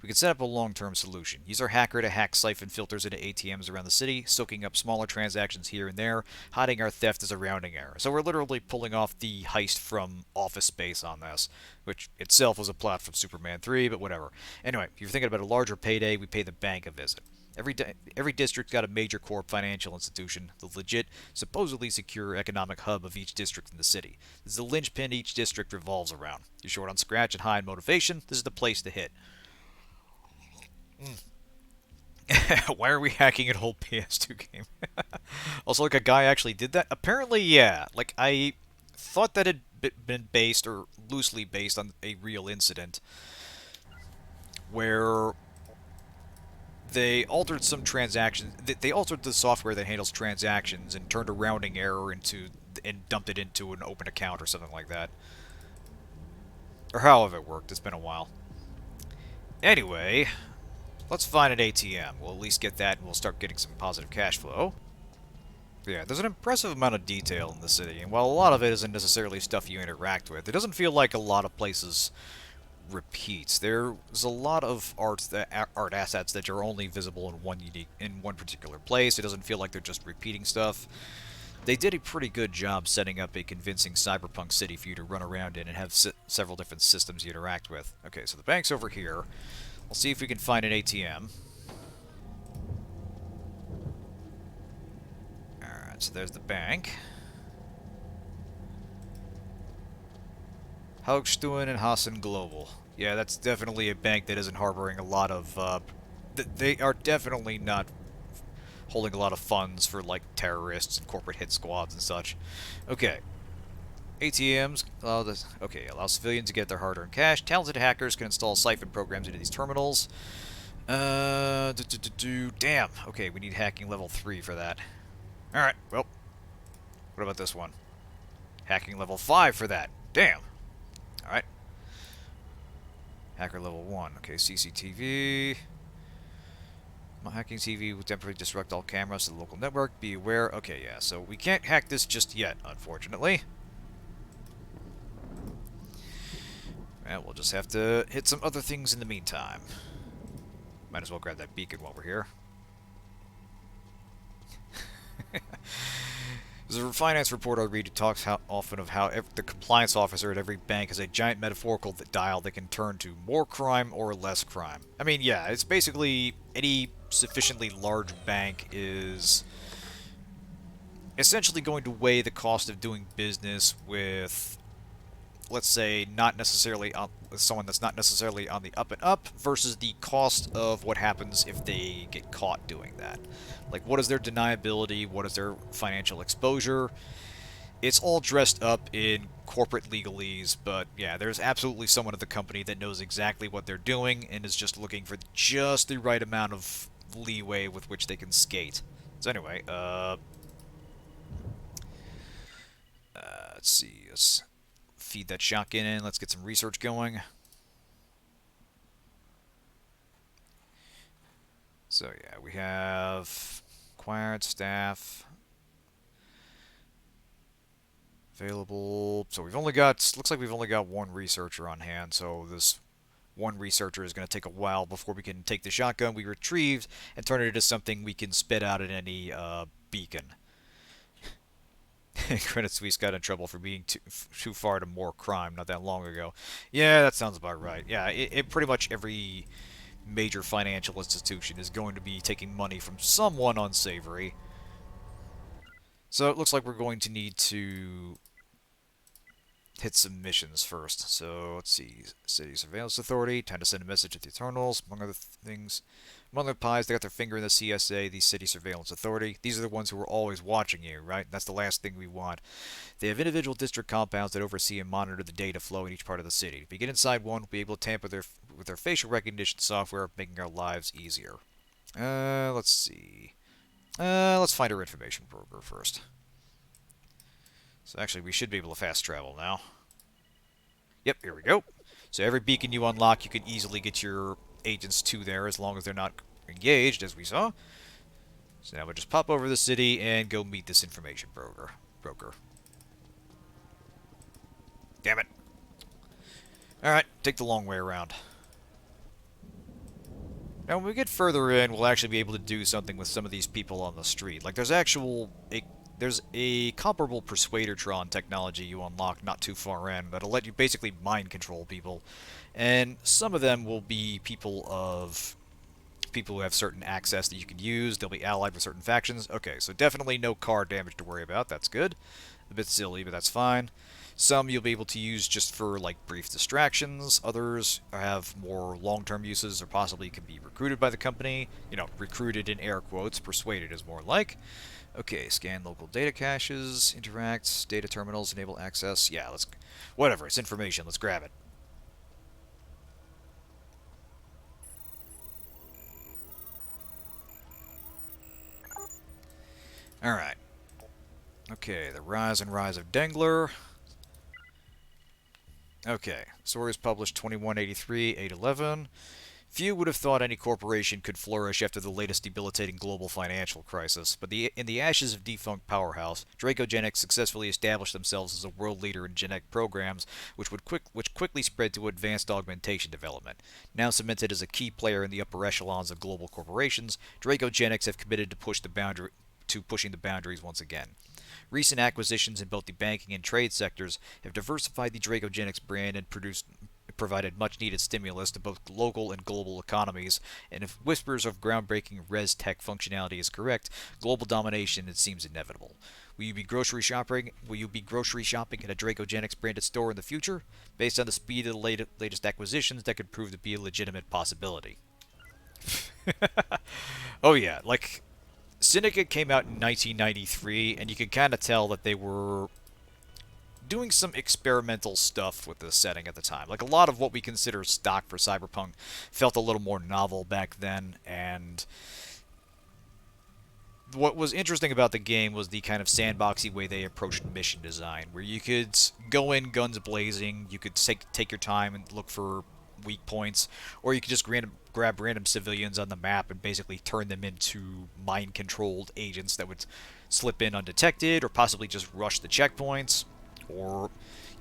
We can set up a long-term solution. Use our hacker to hack siphon filters into ATMs around the city, soaking up smaller transactions here and there, hiding our theft as a rounding error. So we're literally pulling off the heist from Office Space on this, which itself was a plot from Superman 3, but whatever. Anyway, if you're thinking about a larger payday, we pay the bank a visit. Every district's got a major corp financial institution, the legit, supposedly secure economic hub of each district in the city. This is the linchpin each district revolves around. You're short on scratch and high in motivation, this is the place to hit. Why are we hacking an old PS2 game? Also, like, a guy actually did that? Apparently, yeah. Like, I thought that had been based, or loosely based, on a real incident where they altered some transactions. They altered the software that handles transactions and turned a rounding error and dumped it into an open account or something like that. Or however it worked. It's been a while. Anyway, let's find an ATM. We'll at least get that, and we'll start getting some positive cash flow. Yeah, there's an impressive amount of detail in the city, and while a lot of it isn't necessarily stuff you interact with, it doesn't feel like a lot of places repeats. There's a lot of art assets that are only visible in one particular place. It doesn't feel like they're just repeating stuff. They did a pretty good job setting up a convincing cyberpunk city for you to run around in and have several different systems you interact with. Okay, so the bank's over here. We'll see if we can find an ATM. Alright, so there's the bank. Haugstuen and Hassan Global. Yeah, that's definitely a bank that isn't harboring a lot of, they are definitely not holding a lot of funds for, like, terrorists and corporate hit squads and such. Okay. ATMs, allow civilians to get their hard-earned cash. Talented hackers can install siphon programs into these terminals. Damn. Okay, we need hacking level 3 for that. Alright, well. What about this one? Hacking level 5 for that. Damn. Alright. Hacker level 1. Okay, CCTV. Hacking TV will temporarily disrupt all cameras to the local network. Be aware. Okay, yeah, so we can't hack this just yet, unfortunately. Well, we'll just have to hit some other things in the meantime. Might as well grab that beacon while we're here. There's a finance report I read. It talks often of how the compliance officer at every bank has a giant metaphorical dial that can turn to more crime or less crime. I mean, yeah, it's basically any sufficiently large bank is essentially going to weigh the cost of doing business with, let's say, not necessarily someone that's not necessarily on the up and up versus the cost of what happens if they get caught doing that. Like, what is their deniability? What is their financial exposure? It's all dressed up in corporate legalese, but yeah, there's absolutely someone at the company that knows exactly what they're doing and is just looking for just the right amount of leeway with which they can skate. So anyway, let's see. Let's feed that shotgun in. Let's get some research going. So yeah, we have acquired staff available. So we've only got, looks like we've only got one researcher on hand. So this one researcher is going to take a while before we can take the shotgun we retrieved and turn it into something we can spit out at any beacon. Credit Suisse got in trouble for being too far to more crime not that long ago. Yeah, that sounds about right. Yeah, it pretty much every major financial institution is going to be taking money from someone unsavory. So it looks like we're going to need to hit some missions first. So let's see. City Surveillance Authority, time to send a message to the Eternals, among other things. Among the pies, they got their finger in the CSA, the City Surveillance Authority. These are the ones who are always watching you, right? That's the last thing we want. They have individual district compounds that oversee and monitor the data flow in each part of the city. If we get inside one, we'll be able to tamper with their facial recognition software, making our lives easier. Let's see. Let's find our information broker first. So actually, we should be able to fast travel now. Yep, here we go. So every beacon you unlock, you can easily get your agents to there as long as they're not engaged, as we saw. So now we'll just pop over the city and go meet this information broker. Damn it. Alright, take the long way around. Now, when we get further in, we'll actually be able to do something with some of these people on the street. Like, there's a comparable Persuadertron technology you unlock not too far in that'll let you basically mind control people. And some of them will be people who have certain access that you can use. They'll be allied with certain factions. Okay, so definitely no car damage to worry about. That's good. A bit silly, but that's fine. Some you'll be able to use just for, like, brief distractions. Others have more long-term uses or possibly can be recruited by the company. You know, recruited in air quotes. Persuaded is more like. Okay, scan local data caches, interact, data terminals, enable access. Yeah, whatever, it's information. Let's grab it. Alright. Okay, the Rise and Rise of Dengler. Okay, story was published 2183, 811. Few would have thought any corporation could flourish after the latest debilitating global financial crisis, but in the ashes of defunct powerhouse, Dracogenics successfully established themselves as a world leader in genetic programs, which quickly spread to advanced augmentation development. Now cemented as a key player in the upper echelons of global corporations, Dracogenics have committed to pushing the boundaries once again. Recent acquisitions in both the banking and trade sectors have diversified the Dracogenics brand and provided much-needed stimulus to both local and global economies, and if whispers of groundbreaking res tech functionality is correct, global domination it seems inevitable. Will you be grocery shopping at a Dracogenics branded store in the future? Based on the speed of the latest acquisitions, that could prove to be a legitimate possibility. Oh yeah, like, Syndicate came out in 1993, and you could kind of tell that they were doing some experimental stuff with the setting at the time. Like, a lot of what we consider stock for cyberpunk felt a little more novel back then, and what was interesting about the game was the kind of sandboxy way they approached mission design, where you could go in guns blazing, you could take your time and look for weak points, or you could just grab random civilians on the map and basically turn them into mind-controlled agents that would slip in undetected, or possibly just rush the checkpoints, or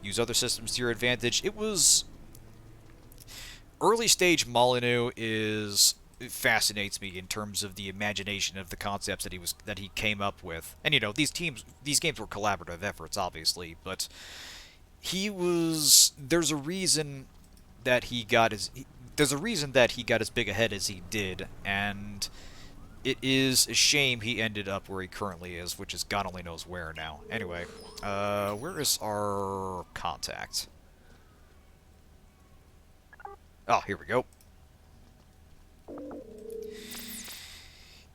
use other systems to your advantage. It was... Early-stage Molyneux it fascinates me in terms of the imagination of the concepts that he came up with. And, you know, these games were collaborative efforts, obviously, but there's a reason that he got as big a head as he did, and it is a shame he ended up where he currently is, which is God only knows where now. Anyway, where is our contact? Oh, here we go.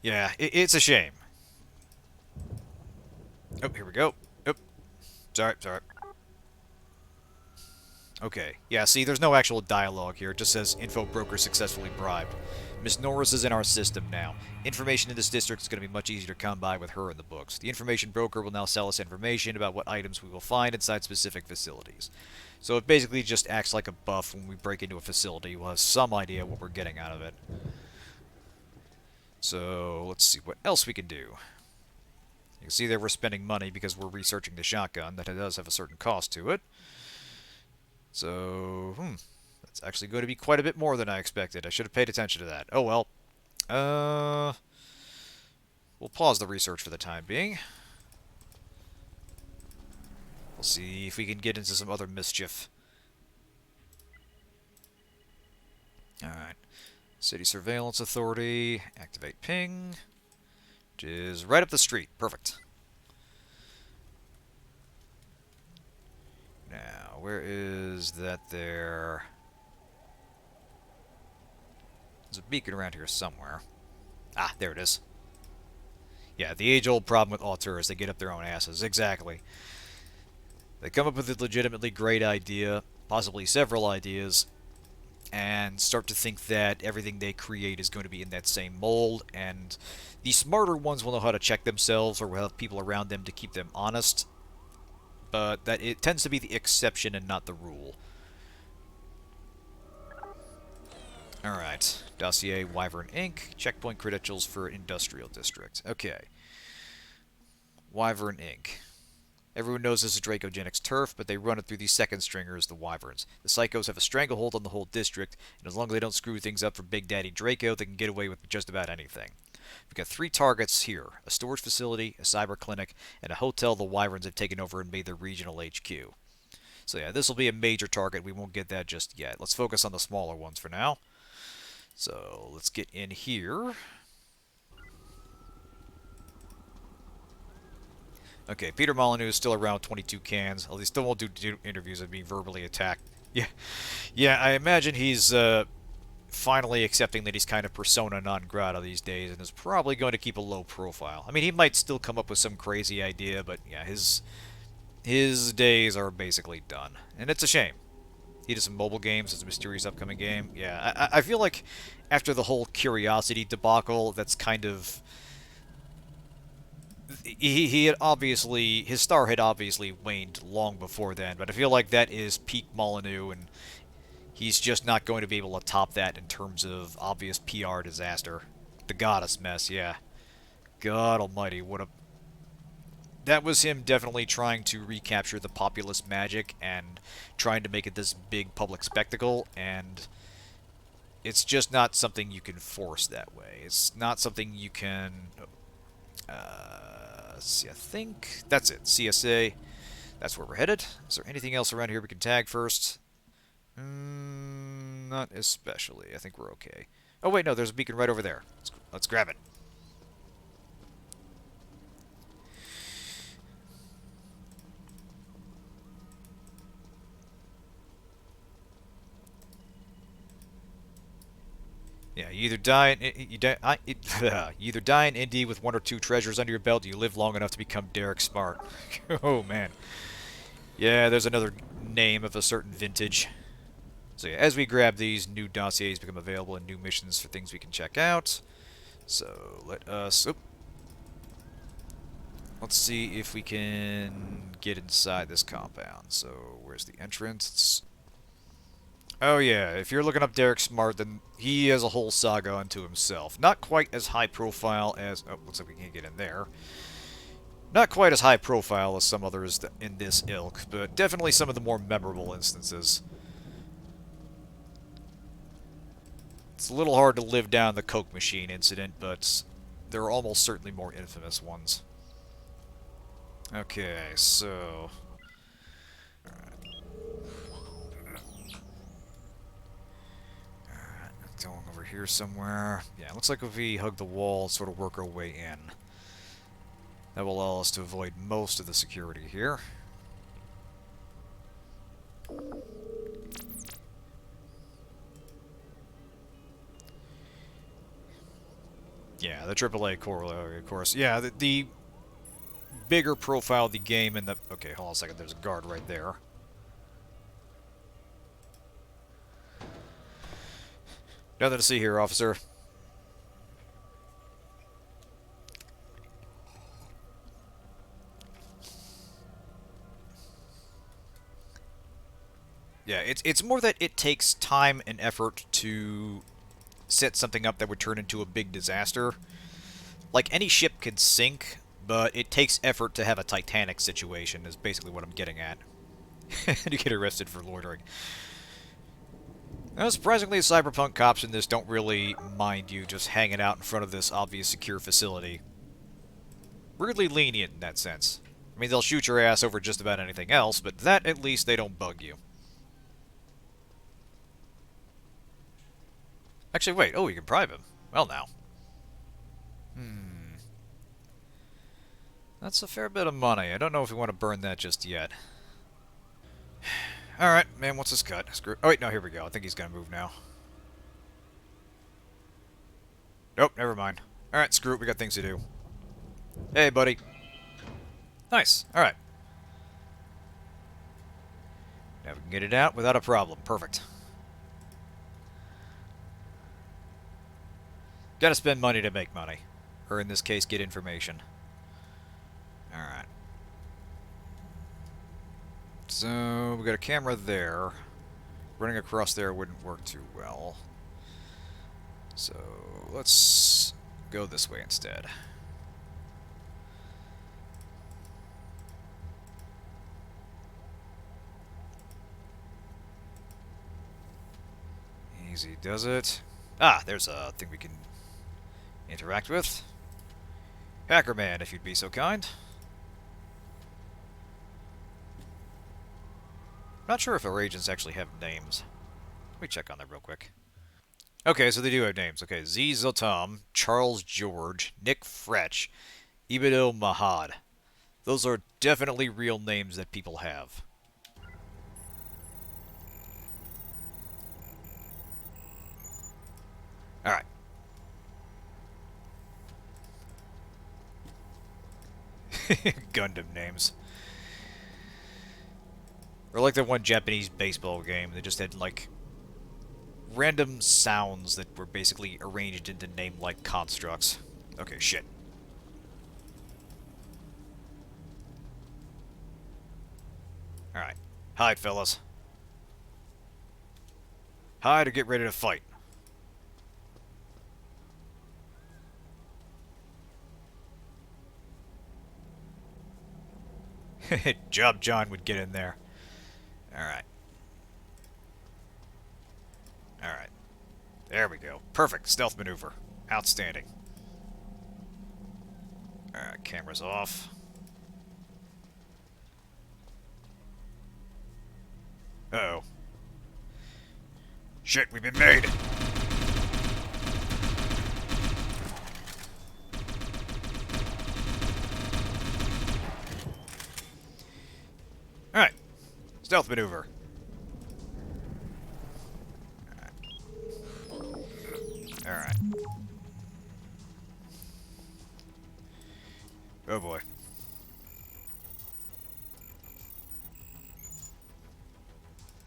Yeah, it's a shame. Oh, here we go. Oh, sorry. Okay, yeah, see, there's no actual dialogue here. It just says, info broker successfully bribed. Miss Norris is in our system now. Information in this district is going to be much easier to come by with her in the books. The information broker will now sell us information about what items we will find inside specific facilities. So it basically just acts like a buff when we break into a facility. We'll have some idea what we're getting out of it. So, let's see what else we can do. You can see that we're spending money because we're researching the shotgun. That does have a certain cost to it. So, It's actually going to be quite a bit more than I expected. I should have paid attention to that. Oh well. We'll pause the research for the time being. We'll see if we can get into some other mischief. Alright. City Surveillance Authority. Activate ping. Which is right up the street. Perfect. Now, where is that there? There's a beacon around here somewhere. Ah, there it is. Yeah, the age-old problem with auteurs, they get up their own asses. Exactly. They come up with a legitimately great idea, possibly several ideas, and start to think that everything they create is going to be in that same mold, and the smarter ones will know how to check themselves or will have people around them to keep them honest, but that it tends to be the exception and not the rule. Alright, dossier Wyvern Inc., checkpoint credentials for Industrial District. Okay. Wyvern Inc. Everyone knows this is Dracogenics turf, but they run it through the second stringers, the Wyverns. The Psychos have a stranglehold on the whole district, and as long as they don't screw things up for Big Daddy Draco, they can get away with just about anything. We've got 3 targets here, a storage facility, a cyber clinic, and a hotel the Wyverns have taken over and made their regional HQ. So yeah, this will be a major target. We won't get that just yet. Let's focus on the smaller ones for now. So let's get in here. Okay, Peter Molyneux is still around 22 cans. At least still won't do interviews and be verbally attacked. Yeah, I imagine he's finally accepting that he's kind of persona non grata these days and is probably going to keep a low profile. I mean, he might still come up with some crazy idea, but yeah, his days are basically done. And it's a shame. He did some mobile games, it's a mysterious upcoming game. Yeah, I feel like after the whole Curiosity debacle, that's kind of... He had obviously... His star had obviously waned long before then, but I feel like that is peak Molyneux, and he's just not going to be able to top that in terms of obvious PR disaster. The Goddess mess, yeah. God almighty, what a... That was him definitely trying to recapture the populist magic and trying to make it this big public spectacle, and it's just not something you can force that way. It's not something you can... see, I think that's it. CSA. That's where we're headed. Is there anything else around here we can tag first? Not especially. I think we're okay. Oh, wait, no, there's a beacon right over there. Let's grab it. Yeah, you either die in Indy with 1 or 2 treasures under your belt, or you live long enough to become Derek Smart. Oh, man. Yeah, there's another name of a certain vintage. So yeah, as we grab these, new dossiers become available and new missions for things we can check out. So let us... Let's see if we can get inside this compound. So where's the entrance? Oh yeah, if you're looking up Derek Smart, then he has a whole saga unto himself. Not quite as high profile as... Oh, looks like we can't get in there. Not quite as high profile as some others in this ilk, but definitely some of the more memorable instances. It's a little hard to live down the Coke machine incident, but there are almost certainly more infamous ones. Okay, so... Going over here somewhere. Yeah, looks like if we hug the wall, sort of work our way in. That will allow us to avoid most of the security here. Yeah, the AAA corollary, of course. Yeah, the bigger profile of the game and the... Okay, hold on a second. There's a guard right there. Nothing to see here, officer. Yeah, it's more that it takes time and effort to set something up that would turn into a big disaster. Like, any ship can sink, but it takes effort to have a Titanic situation, is basically what I'm getting at. And you get arrested for loitering. Now, surprisingly, cyberpunk cops in this don't really mind you just hanging out in front of this obvious secure facility. Weirdly lenient in that sense. I mean, they'll shoot your ass over just about anything else, but that, at least, they don't bug you. Actually, wait. Oh, you can bribe him. Well, now. That's a fair bit of money. I don't know if we want to burn that just yet. Alright, man, what's this cut? Screw. Oh, wait, no, here we go. I think he's gonna move now. Nope, never mind. Alright, screw it. We got things to do. Hey, buddy. Nice. Alright. Now we can get it out without a problem. Perfect. Gotta spend money to make money. Or in this case, get information. Alright. So, we got a camera there. Running across there wouldn't work too well. So, let's go this way instead. Easy does it. Ah, there's a thing we can interact with. Hacker Man, if you'd be so kind. Not sure if our agents actually have names. Let me check on that real quick. Okay, so they do have names. Okay, Z Zotam, Charles George, Nick Fretch, Ibado Mahad. Those are definitely real names that people have. Alright. Gundam names. Or like that one Japanese baseball game. They just had, like, random sounds that were basically arranged into name-like constructs. Okay, shit. Alright. Hide, fellas. Hide or get ready to fight. Job John would get in there. Alright. Alright. There we go. Perfect. Stealth maneuver. Outstanding. Alright, camera's off. Uh-oh. Shit, we've been made! Alright. Stealth maneuver. Alright. Oh boy.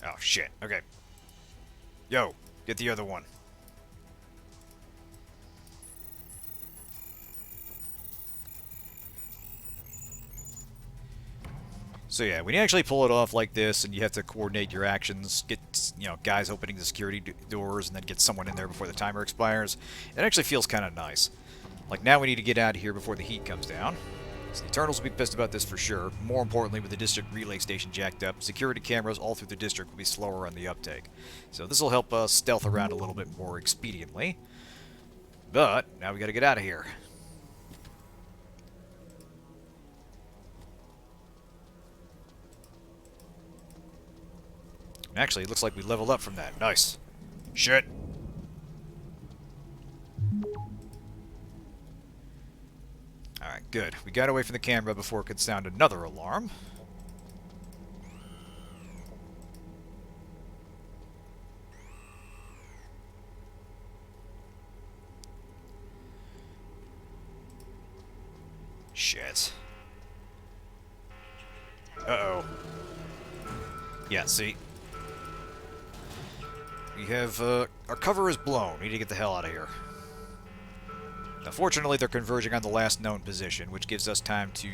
Oh shit. Okay. Yo, get the other one. So yeah, when you actually pull it off like this and you have to coordinate your actions, get, you know, guys opening the security doors and then get someone in there before the timer expires, it actually feels kind of nice. Like now we need to get out of here before the heat comes down. So the Eternals will be pissed about this for sure. More importantly, with the district relay station jacked up, security cameras all through the district will be slower on the uptake. So this will help us stealth around a little bit more expediently. But now we gotta get out of here. Actually, it looks like we leveled up from that. Nice. Shit. Alright, good. We got away from the camera before it could sound another alarm. Shit. Uh-oh. Yeah, see? We have, our cover is blown. We need to get the hell out of here. Now, fortunately, they're converging on the last known position, which gives us time to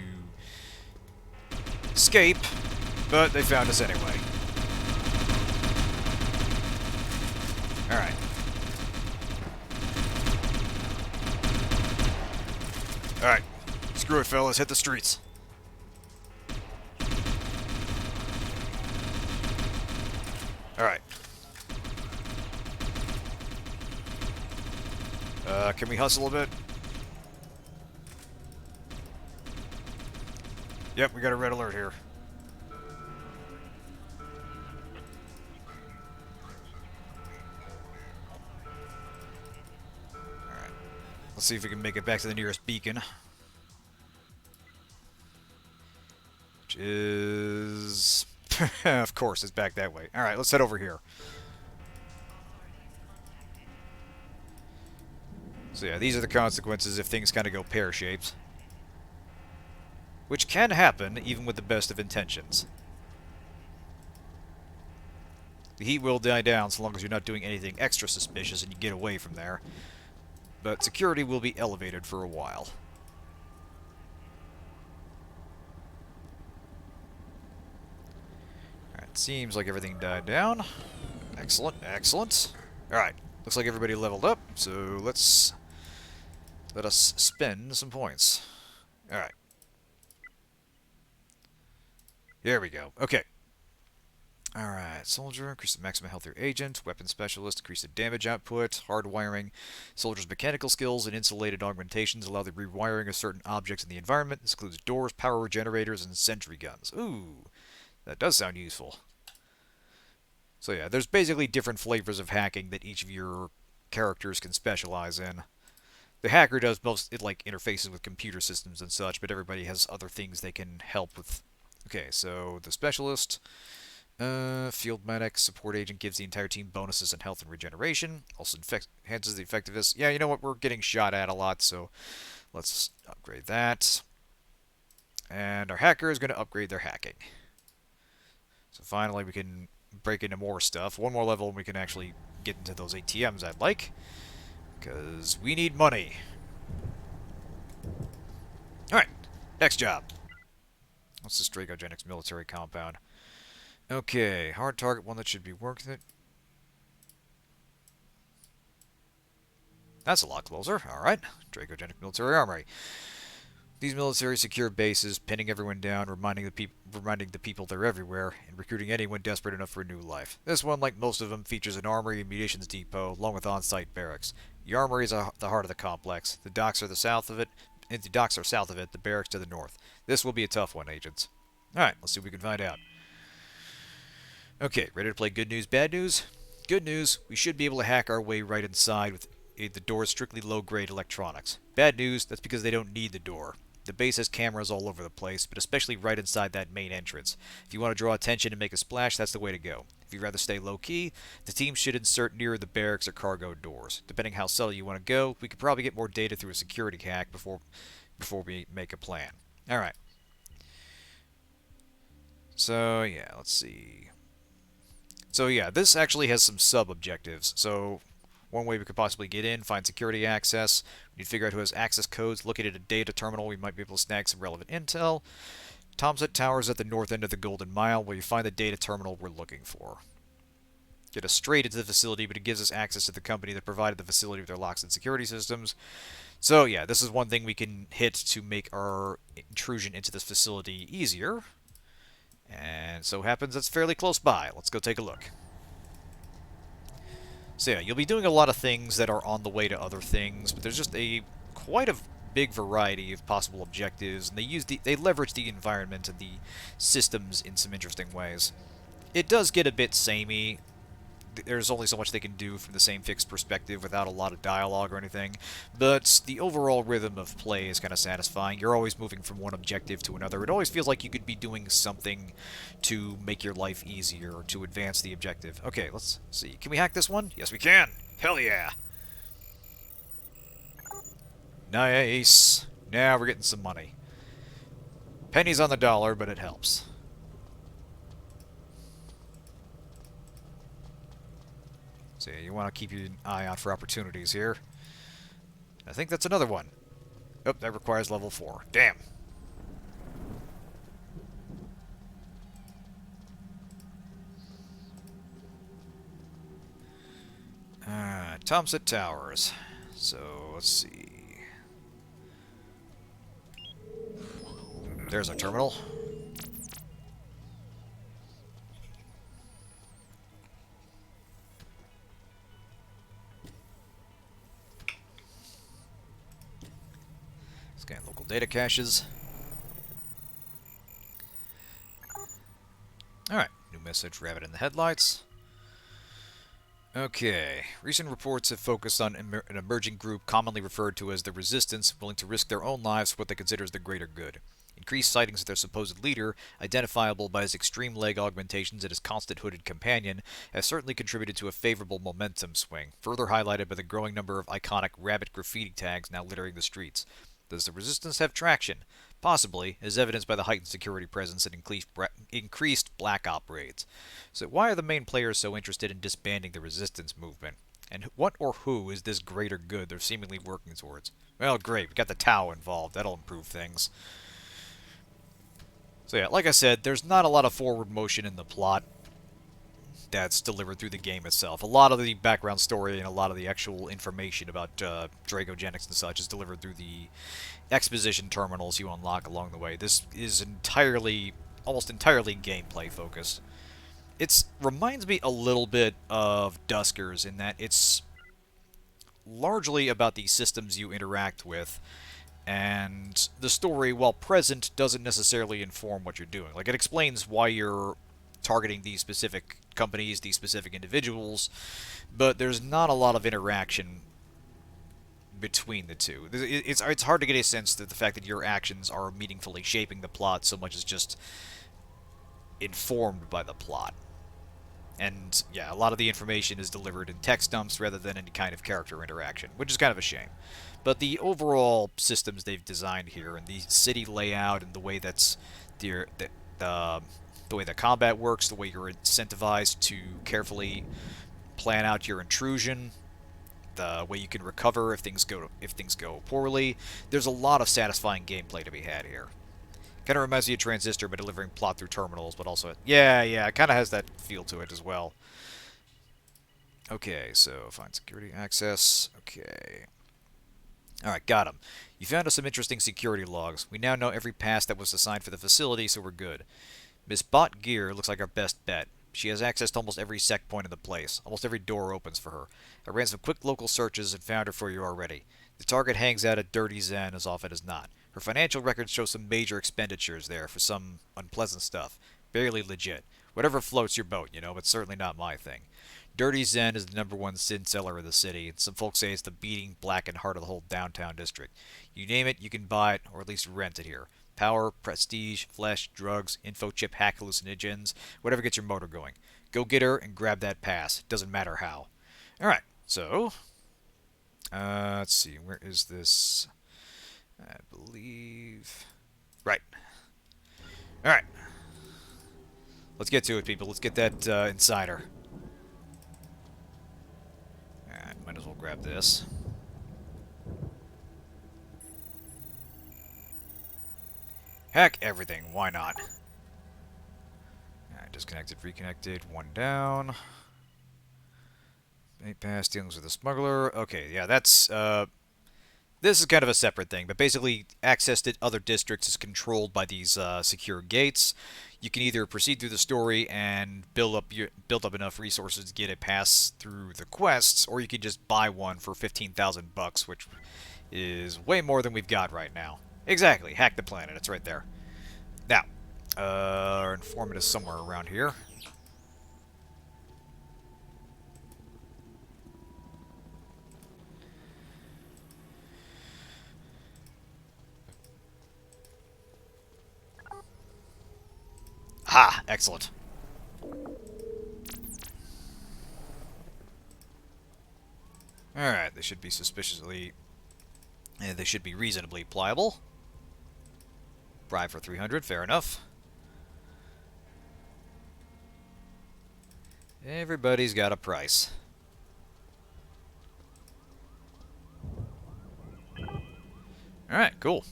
escape, but they found us anyway. Alright. Alright. Screw it, fellas. Hit the streets. Alright. Can we hustle a bit? Yep, we got a red alert here. Alright. Let's see if we can make it back to the nearest beacon. Which is... of course, it's back that way. Alright, let's head over here. So yeah, these are the consequences if things kind of go pear-shaped. Which can happen, even with the best of intentions. The heat will die down so long as you're not doing anything extra suspicious and you get away from there. But security will be elevated for a while. Alright, seems like everything died down. Excellent, excellent. Alright, looks like everybody leveled up, so let us spend some points. Alright. There we go. Okay. Alright, soldier, increase the maximum health of your agent. Weapon specialist, increase the damage output. Hardwiring, soldier's mechanical skills and insulated augmentations allow the rewiring of certain objects in the environment. This includes doors, power generators, and sentry guns. Ooh, that does sound useful. So yeah, there's basically different flavors of hacking that each of your characters can specialize in. The hacker does most, it like interfaces with computer systems and such, but everybody has other things they can help with. Okay, so the specialist, field medic, support agent gives the entire team bonuses in health and regeneration. Also enhances the effectiveness. Yeah, you know what? We're getting shot at a lot, so let's upgrade that. And our hacker is going to upgrade their hacking. So finally we can break into more stuff. One more level and we can actually get into those ATMs I'd like. Because we need money. Alright, next job. What's this Dracogenics military compound? Okay, hard target, one that should be worth it. That's a lot closer. Alright, Dracogenic military armory. These military secure bases, pinning everyone down, reminding the people they're everywhere, and recruiting anyone desperate enough for a new life. This one, like most of them, features an armory and munitions depot, along with on-site barracks. The armory is the heart of the complex. The docks are south of it, the barracks to the north. This will be a tough one, agents. Alright, let's see what we can find out. Okay, ready to play good news, bad news? Good news, we should be able to hack our way right inside with the door's strictly low-grade electronics. Bad news, that's because they don't need the door. The base has cameras all over the place, but especially right inside that main entrance. If you want to draw attention and make a splash, that's the way to go. If you'd rather stay low-key, the team should insert near the barracks or cargo doors. Depending how subtle you want to go, we could probably get more data through a security hack before we make a plan. Alright. So, yeah, let's see. So, yeah, this actually has some sub-objectives. So, one way we could possibly get in, find security access. We need to figure out who has access codes. Looking at a data terminal, we might be able to snag some relevant intel. Tomset Tower is at the north end of the Golden Mile, where you find the data terminal we're looking for. Get us straight into the facility, but it gives us access to the company that provided the facility with their locks and security systems. So, yeah, this is one thing we can hit to make our intrusion into this facility easier. And so happens it's fairly close by. Let's go take a look. So yeah, you'll be doing a lot of things that are on the way to other things, but there's just quite a big variety of possible objectives, and they leverage the environment and the systems in some interesting ways. It does get a bit samey. There's only so much they can do from the same fixed perspective without a lot of dialogue or anything, but the overall rhythm of play is kind of satisfying. You're always moving from one objective to another. It always feels like you could be doing something to make your life easier or to advance the objective. Okay, let's see. Can we hack this one? Yes, we can! Hell yeah! Nice! Now we're getting some money. Pennies on the dollar, but it helps. So yeah, you want to keep an eye out for opportunities here. I think that's another one. Oh, that requires level 4. Damn. Tomset Towers. So, let's see. There's our terminal. Scan local data caches. Alright, new message, rabbit in the headlights. Okay, recent reports have focused on an emerging group commonly referred to as the Resistance, willing to risk their own lives for what they consider as the greater good. Increased sightings of their supposed leader, identifiable by his extreme leg augmentations and his constant hooded companion, has certainly contributed to a favorable momentum swing, further highlighted by the growing number of iconic rabbit graffiti tags now littering the streets. Does the Resistance have traction? Possibly, as evidenced by the heightened security presence and increased Black Op raids. So why are the main players so interested in disbanding the Resistance movement? And what or who is this greater good they're seemingly working towards? Well, great, we got the Tau involved. That'll improve things. So yeah, like I said, there's not a lot of forward motion in the plot that's delivered through the game itself. A lot of the background story and a lot of the actual information about Dracogenics and such is delivered through the exposition terminals you unlock along the way. This is almost entirely gameplay focused. It reminds me a little bit of Duskers in that it's largely about the systems you interact with, and the story, while present, doesn't necessarily inform what you're doing. Like, it explains why you're targeting these specific companies, these specific individuals, but there's not a lot of interaction between the two. It's hard to get a sense that the fact that your actions are meaningfully shaping the plot so much as just informed by the plot. And yeah, a lot of the information is delivered in text dumps rather than any kind of character interaction, which is kind of a shame. But the overall systems they've designed here, and the city layout, and the way the way the combat works, the way you're incentivized to carefully plan out your intrusion, the way you can recover if things go poorly. There's a lot of satisfying gameplay to be had here. Kind of reminds me of Transistor, but delivering plot through terminals, but also yeah, it kind of has that feel to it as well. Okay, so find security access. Okay. Alright, got him. You found us some interesting security logs. We now know every pass that was assigned for the facility, so we're good. Miss Bot Gear looks like our best bet. She has access to almost every sec point in the place. Almost every door opens for her. I ran some quick local searches and found her for you already. The target hangs out at Dirty Zen as often as not. Her financial records show some major expenditures there for some unpleasant stuff. Barely legit. Whatever floats your boat, but certainly not my thing. Dirty Zen is the #1 sin seller of the city, and some folks say it's the beating, blackened heart of the whole downtown district. You name it, you can buy it, or at least rent it here. Power, prestige, flesh, drugs, info chip, hack hallucinogens, whatever gets your motor going. Go get her and grab that pass. Doesn't matter how. Alright, so let's see, where is this? I believe... Right. Alright. Let's get to it, people. Let's get that insider. Alright, might as well grab this. Heck, everything. Why not? Alright, disconnected, reconnected. One down. 8 pass, dealings with a smuggler. Okay, yeah, that's... This is kind of a separate thing, but basically access to other districts is controlled by these secure gates. You can either proceed through the story and build up enough resources to get a pass through the quests, or you can just buy one for 15,000 bucks, which is way more than we've got right now. Exactly, hack the planet. It's right there. Now, our informant is somewhere around here. Ha! Excellent. Alright, they should be they should be reasonably pliable. Bribe for 300, fair enough. Everybody's got a price. Alright, cool.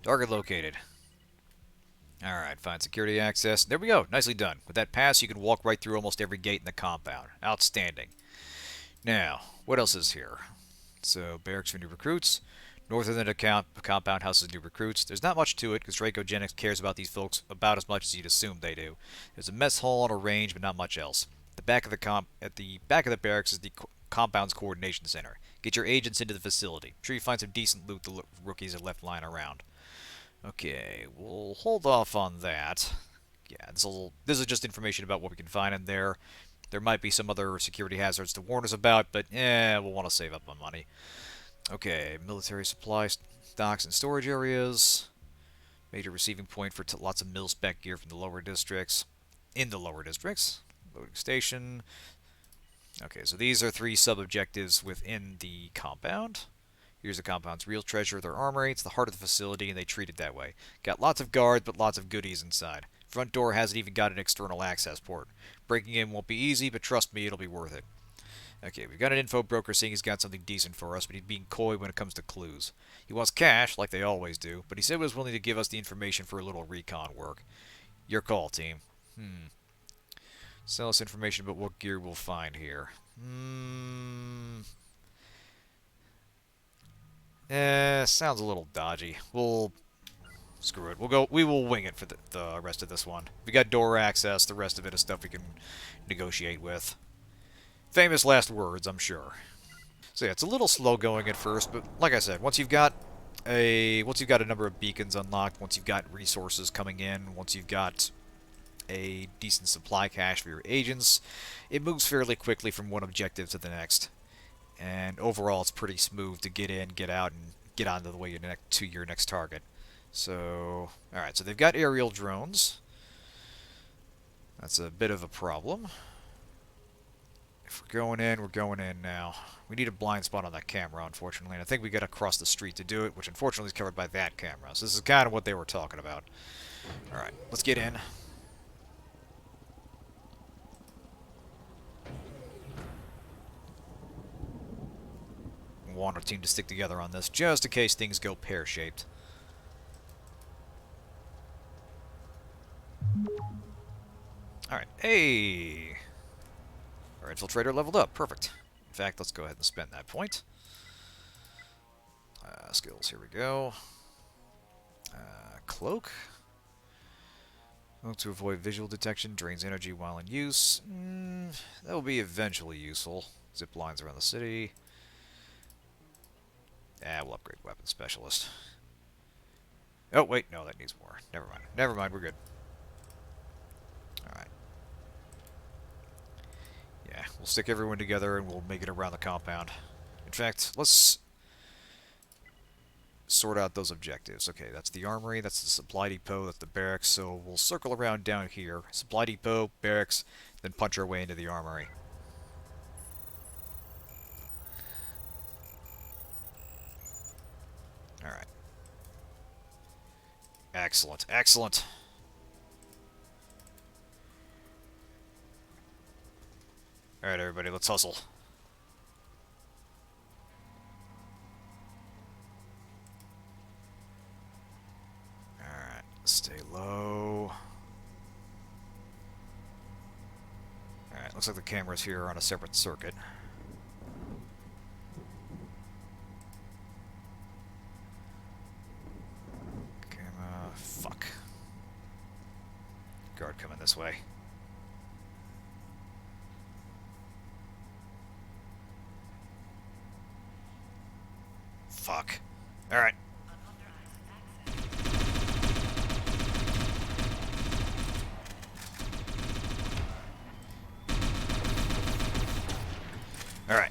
Target located. Alright, find security access. There we go. Nicely done. With that pass, you can walk right through almost every gate in the compound. Outstanding. Now, what else is here? So, barracks for new recruits. North of the compound houses new recruits. There's not much to it, because Dracogenics cares about these folks about as much as you'd assume they do. There's a mess hall and a range, but not much else. At the back of the barracks is the compound's coordination center. Get your agents into the facility. I'm sure you find some decent loot the rookies have left lying around. Okay, we'll hold off on that. Yeah, this is just information about what we can find in there. There might be some other security hazards to warn us about, but we'll want to save up on money. Okay, military supply stocks and storage areas. Major receiving point for lots of mil-spec gear from the lower districts. In the lower districts. Loading station. Okay, so these are 3 sub-objectives within the compound. Here's the compound's real treasure, their armory. It's the heart of the facility, and they treat it that way. Got lots of guards, but lots of goodies inside. Front door hasn't even got an external access port. Breaking in won't be easy, but trust me, it'll be worth it. Okay, we've got an info broker saying he's got something decent for us, but he's being coy when it comes to clues. He wants cash, like they always do, but he said he was willing to give us the information for a little recon work. Your call, team. Sell us information about what gear we'll find here. Sounds a little dodgy. Screw it. We will wing it for the rest of this one. We got door access, the rest of it is stuff we can negotiate with. Famous last words, I'm sure. So yeah, it's a little slow going at first, but like I said, once you've got a number of beacons unlocked, once you've got resources coming in, once you've got a decent supply cache for your agents, it moves fairly quickly from one objective to the next. And overall, it's pretty smooth to get in, get out, and get on to the way to your next target. So, alright, so they've got aerial drones. That's a bit of a problem. If we're going in now. We need a blind spot on that camera, unfortunately, and I think we got to cross the street to do it, which unfortunately is covered by that camera. So this is kind of what they were talking about. Alright, let's get in. Want our team to stick together on this, just in case things go pear-shaped. Alright, hey! Our infiltrator leveled up, perfect. In fact, let's go ahead and spend that point. Skills, here we go. Cloak. To avoid visual detection, drains energy while in use. That will be eventually useful. Zip lines around the city. We'll upgrade weapon specialist. Oh, wait, no, that needs more. Never mind. Never mind, we're good. Alright. Yeah, we'll stick everyone together and we'll make it around the compound. In fact, let's sort out those objectives. Okay, that's the armory, that's the supply depot, that's the barracks, so we'll circle around down here. Supply depot, barracks, then punch our way into the armory. Alright. Excellent, excellent. Alright, everybody, let's hustle. Alright, stay low. Alright, looks like the cameras here are on a separate circuit. Fuck. Guard coming this way. Fuck. Alright. Alright.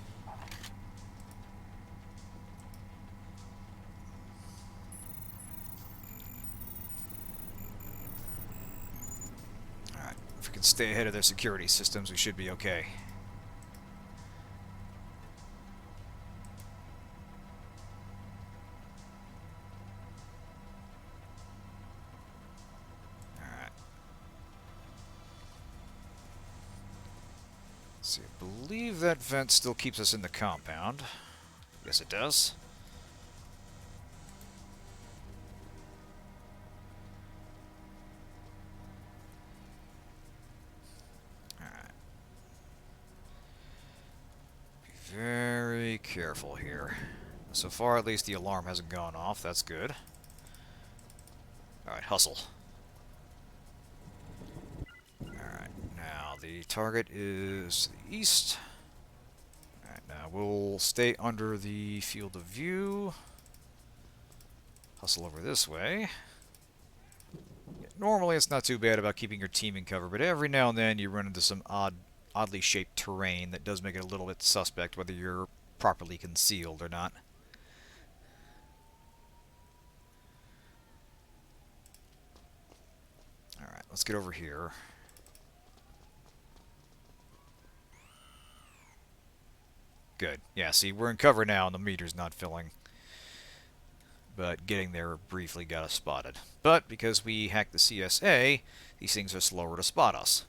If we can stay ahead of their security systems, we should be okay. Alright. Let's see, I believe that vent still keeps us in the compound. Yes, it does. Very careful here. So far, at least, the alarm hasn't gone off. That's good. Alright, hustle. Alright, now the target is to the east. Alright, now we'll stay under the field of view. Hustle over this way. Normally it's not too bad about keeping your team in cover, but every now and then you run into some oddly shaped terrain that does make it a little bit suspect whether you're properly concealed or not. Alright, let's get over here. Good. Yeah, see, we're in cover now and the meter's not filling. But getting there briefly got us spotted. But because we hacked the CSA, these things are slower to spot us.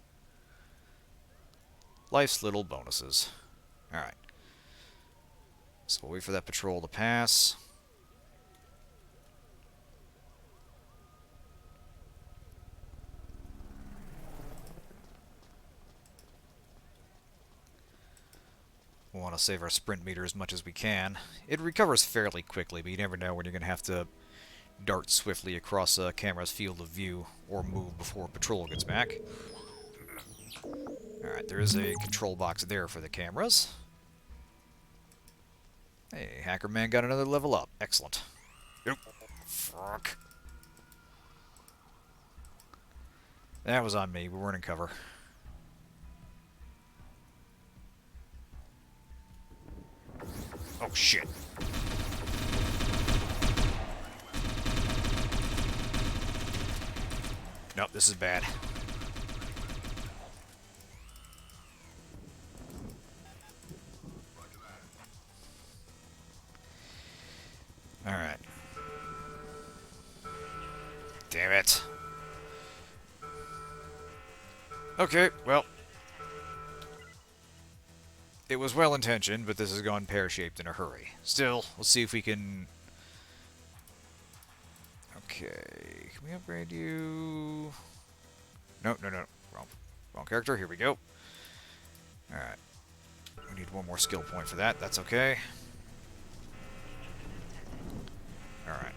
Life's little bonuses. Alright. So we'll wait for that patrol to pass. We want to save our sprint meter as much as we can. It recovers fairly quickly, but you never know when you're going to have to dart swiftly across a camera's field of view or move before patrol gets back. Alright, there is a control box there for the cameras. Hey, Hacker Man got another level up. Excellent. Oop. Fuck. That was on me. We weren't in cover. Oh, shit. Nope, this is bad. Alright. Damn it. Okay, well. It was well-intentioned, but this has gone pear-shaped in a hurry. Still, let's see if we can... Okay, can we upgrade you? No. Wrong character, here we go. Alright. We need one more skill point for that, that's okay. Alright.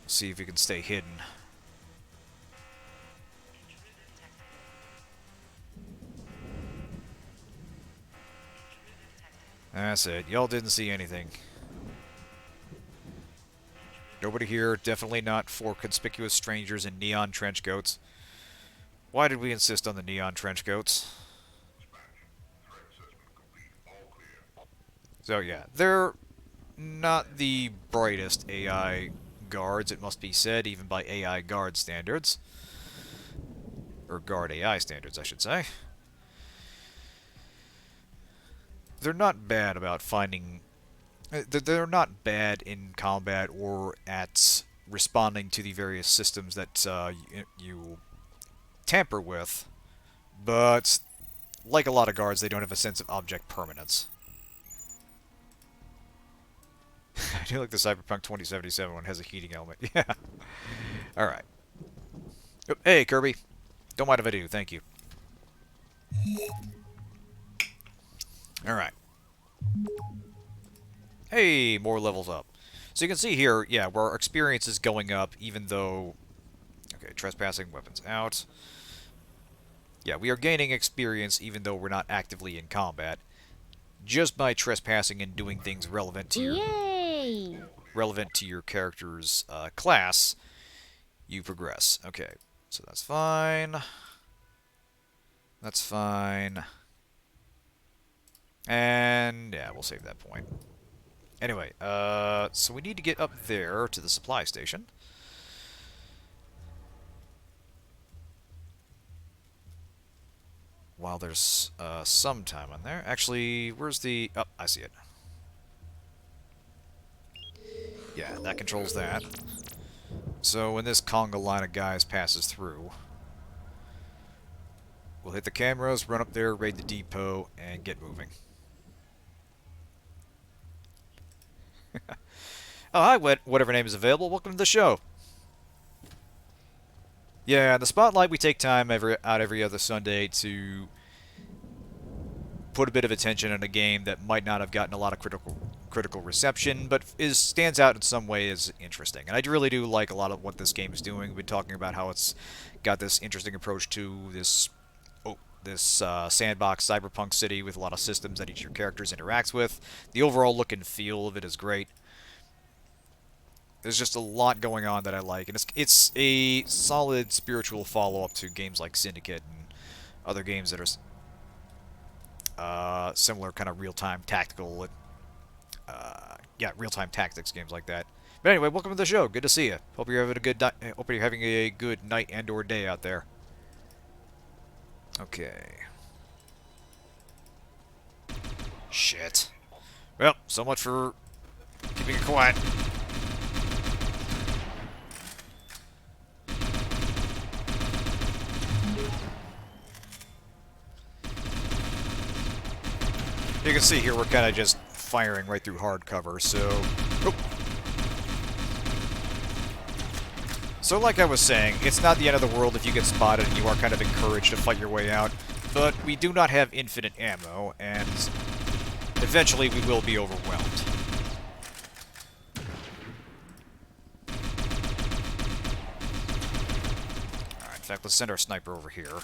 See if we can stay hidden. That's it. Y'all didn't see anything. Nobody here. Definitely not for conspicuous strangers in neon trench coats. Why did we insist on the neon trench coats? So yeah, they're not the brightest AI guards, it must be said, even by AI guard standards. Or guard AI standards, I should say. They're not bad about finding... They're not bad in combat or at responding to the various systems that you tamper with, but like a lot of guards, they don't have a sense of object permanence. I do like the Cyberpunk 2077 one has a heating element. Yeah. Alright. Oh, hey, Kirby. Don't mind if I do. Thank you. Alright. Hey, more levels up. So you can see here, yeah, where our experience is going up, even though... Okay, trespassing, weapons out. Yeah, we are gaining experience even though we're not actively in combat. Just by trespassing and doing things relevant to your character's class, you progress. Okay, so that's fine. That's fine. And yeah, we'll save that point. Anyway, so we need to get up there to the supply station. While there's some time on there. Actually, where's the... Oh, I see it. Yeah, that controls that. So when this conga line of guys passes through, we'll hit the cameras, run up there, raid the depot, and get moving. Oh, hi, whatever name is available. Welcome to the show. Yeah, the Spotlight, we take time every other Sunday to put a bit of attention on a game that might not have gotten a lot of critical reception, but stands out in some way as interesting. And I really do like a lot of what this game is doing. We've been talking about how it's got this interesting approach to this this sandbox cyberpunk city with a lot of systems that each of your characters interacts with. The overall look and feel of it is great. There's just a lot going on that I like, and it's a solid spiritual follow-up to games like Syndicate and other games that are similar kind of real-time tactical, real-time tactics games like that. But anyway, welcome to the show. Good to see you. Hope you're having a good night and/or day out there. Okay. Shit. Well, so much for keeping it quiet. You can see here we're kind of just firing right through hardcover, so... Oh. So like I was saying, it's not the end of the world if you get spotted and you are kind of encouraged to fight your way out, but we do not have infinite ammo, and eventually we will be overwhelmed. Alright, in fact, let's send our sniper over here.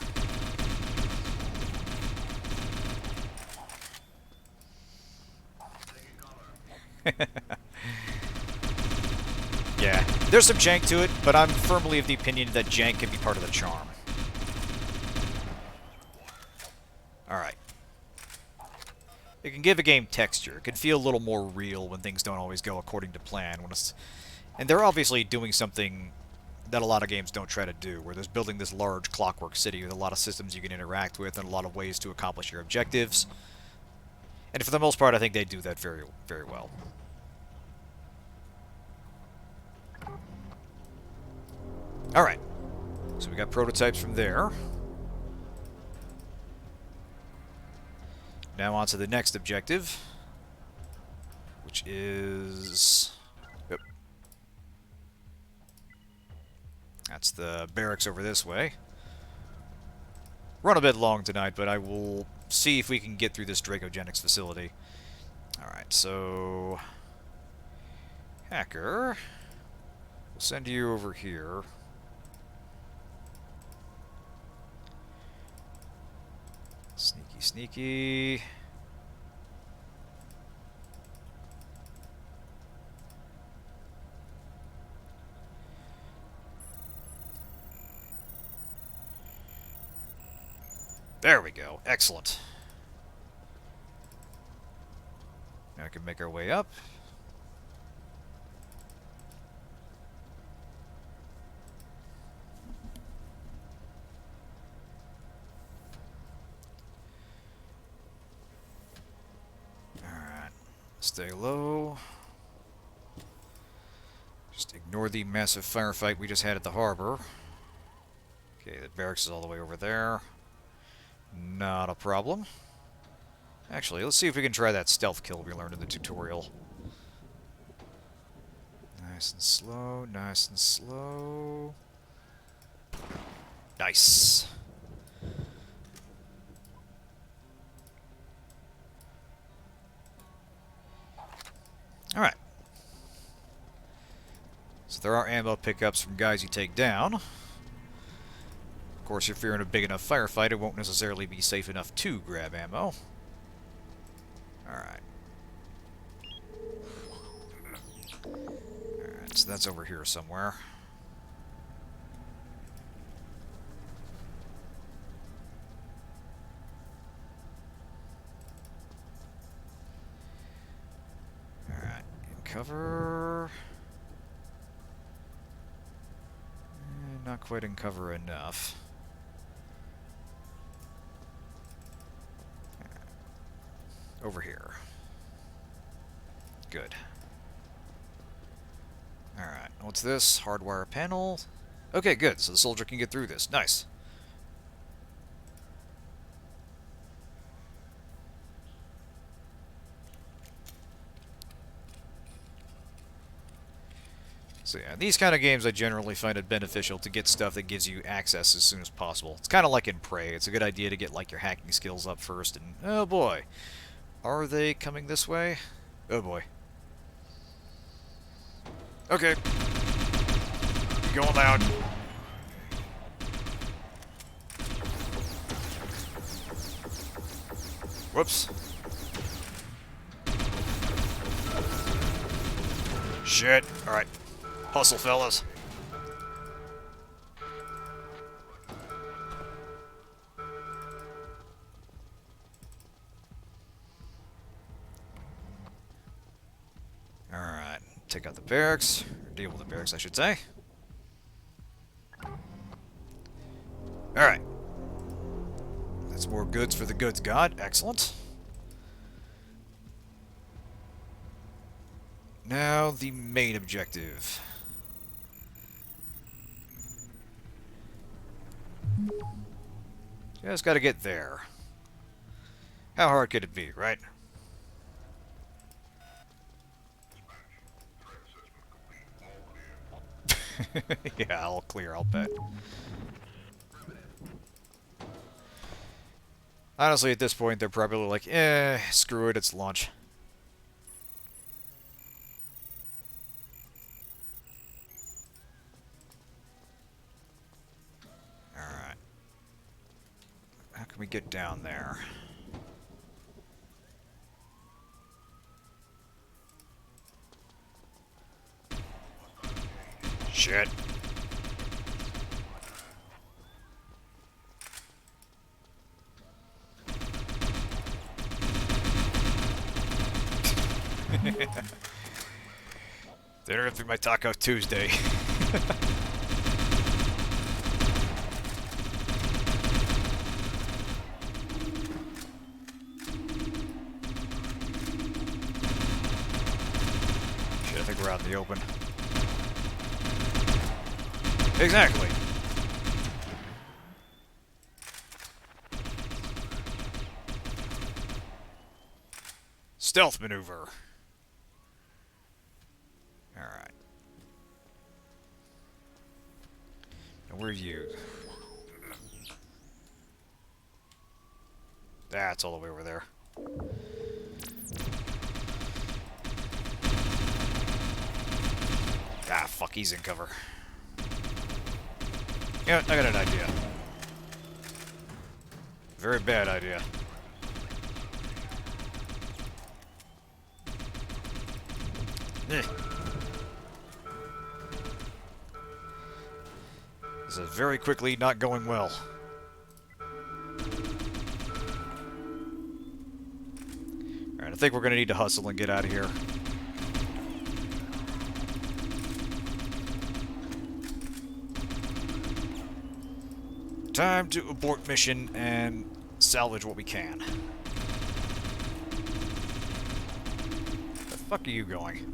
Yeah, there's some jank to it, but I'm firmly of the opinion that jank can be part of the charm. Alright. It can give a game texture. It can feel a little more real when things don't always go according to plan. And they're obviously doing something that a lot of games don't try to do, where there's building this large clockwork city with a lot of systems you can interact with and a lot of ways to accomplish your objectives. And for the most part, I think they do that very, very well. Alright. So we got prototypes from there. Now on to the next objective, which is... Yep. That's the barracks over this way. Run a bit long tonight, but I will see if we can get through this Dracogenics facility. Alright, so... Hacker... We'll send you over here. Sneaky, sneaky... There we go. Excellent. Now we can make our way up. Alright. Stay low. Just ignore the massive firefight we just had at the harbor. Okay, the barracks is all the way over there. Not a problem. Actually, let's see if we can try that stealth kill we learned in the tutorial. Nice and slow, nice and slow. Nice. Alright. So there are ammo pickups from guys you take down. Of course, if you're in a big enough firefight, it won't necessarily be safe enough to grab ammo. Alright. Alright, so that's over here somewhere. Alright, in cover... Not quite in cover enough. Over here. Good. Alright, what's this? Hardwire panel. Okay, good, so the soldier can get through this. Nice. So yeah, these kind of games I generally find it beneficial to get stuff that gives you access as soon as possible. It's kind of like in Prey. It's a good idea to get like your hacking skills up first, and oh boy. Are they coming this way? Oh boy. Okay. Going loud. Whoops. Shit. Alright. Hustle, fellas. Alright. Take out the barracks. Or deal with the barracks, I should say. Alright. That's more goods for the goods god. Excellent. Now, the main objective. Just gotta get there. How hard could it be, right? Yeah, all clear, I'll bet. Honestly, at this point, they're probably like, screw it, it's lunch. Alright. How can we get down there? Shit. They interrupted through my Taco Tuesday. Shit, I think we're out in the open. Exactly. Stealth maneuver. Alright. Now where are you? That's all the way over there. Ah, fuck, he's in cover. Yeah, I got an idea. Very bad idea. Eh. This is very quickly not going well. Alright, I think we're gonna need to hustle and get out of here. Time to abort mission and salvage what we can. The fuck are you going?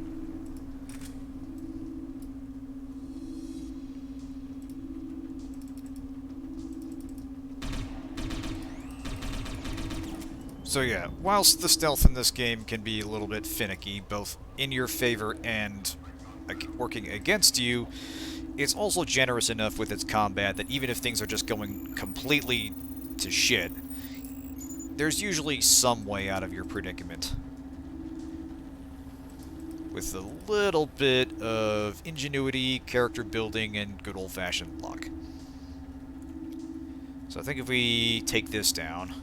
So yeah, whilst the stealth in this game can be a little bit finicky, both in your favor and working against you, it's also generous enough with its combat that even if things are just going completely to shit, there's usually some way out of your predicament. With a little bit of ingenuity, character building, and good old-fashioned luck. So I think if we take this down...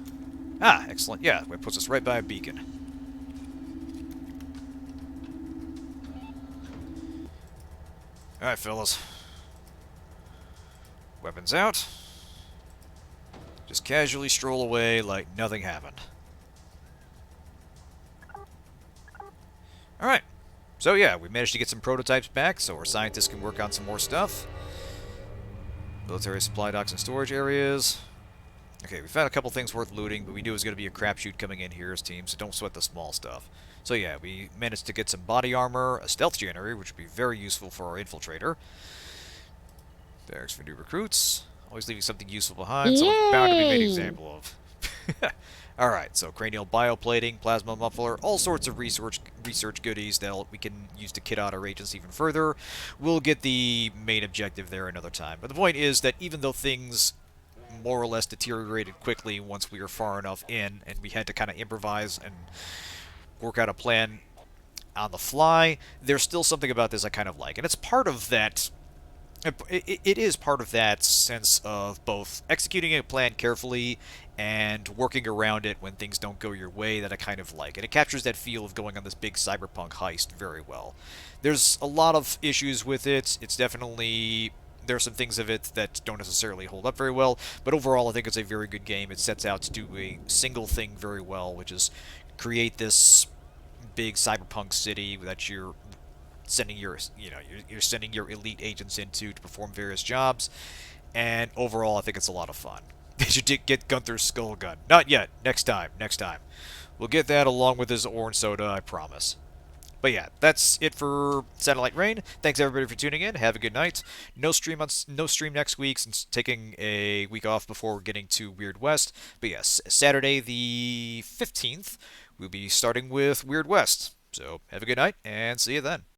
Ah, excellent. Yeah, it puts us right by a beacon. Alright, fellas. Weapons out. Just casually stroll away like nothing happened. Alright. So yeah, we managed to get some prototypes back, so our scientists can work on some more stuff. Military supply docks and storage areas. Okay, we found a couple things worth looting, but we knew it was going to be a crapshoot coming in here as team, so don't sweat the small stuff. So yeah, we managed to get some body armor, a stealth generator, which would be very useful for our infiltrator. Barracks for new recruits. Always leaving something useful behind, so it's bound to be made an example of. Alright, so cranial bioplating, plasma muffler, all sorts of research goodies that we can use to kit out our agents even further. We'll get the main objective there another time. But the point is that even though things more or less deteriorated quickly once we were far enough in, and we had to kind of improvise and work out a plan on the fly, there's still something about this I kind of like. And it's part of that It is part of that sense of both executing a plan carefully and working around it when things don't go your way that I kind of like. And it captures that feel of going on this big cyberpunk heist very well. There's a lot of issues with it. It's definitely. There are some things of it that don't necessarily hold up very well, but overall I think it's a very good game. It sets out to do a single thing very well, which is create this big cyberpunk city that you're sending your you're sending your elite agents into to perform various jobs, and overall I think it's a lot of fun. Did you get Gunther's skull gun? Not yet. Next time. Next time. We'll get that along with his orange soda, I promise. But yeah, that's it for Satellite Rain. Thanks everybody for tuning in. Have a good night. No stream next week since taking a week off before getting to Weird West. But yes, Saturday the 15th, we'll be starting with Weird West. So have a good night and see you then.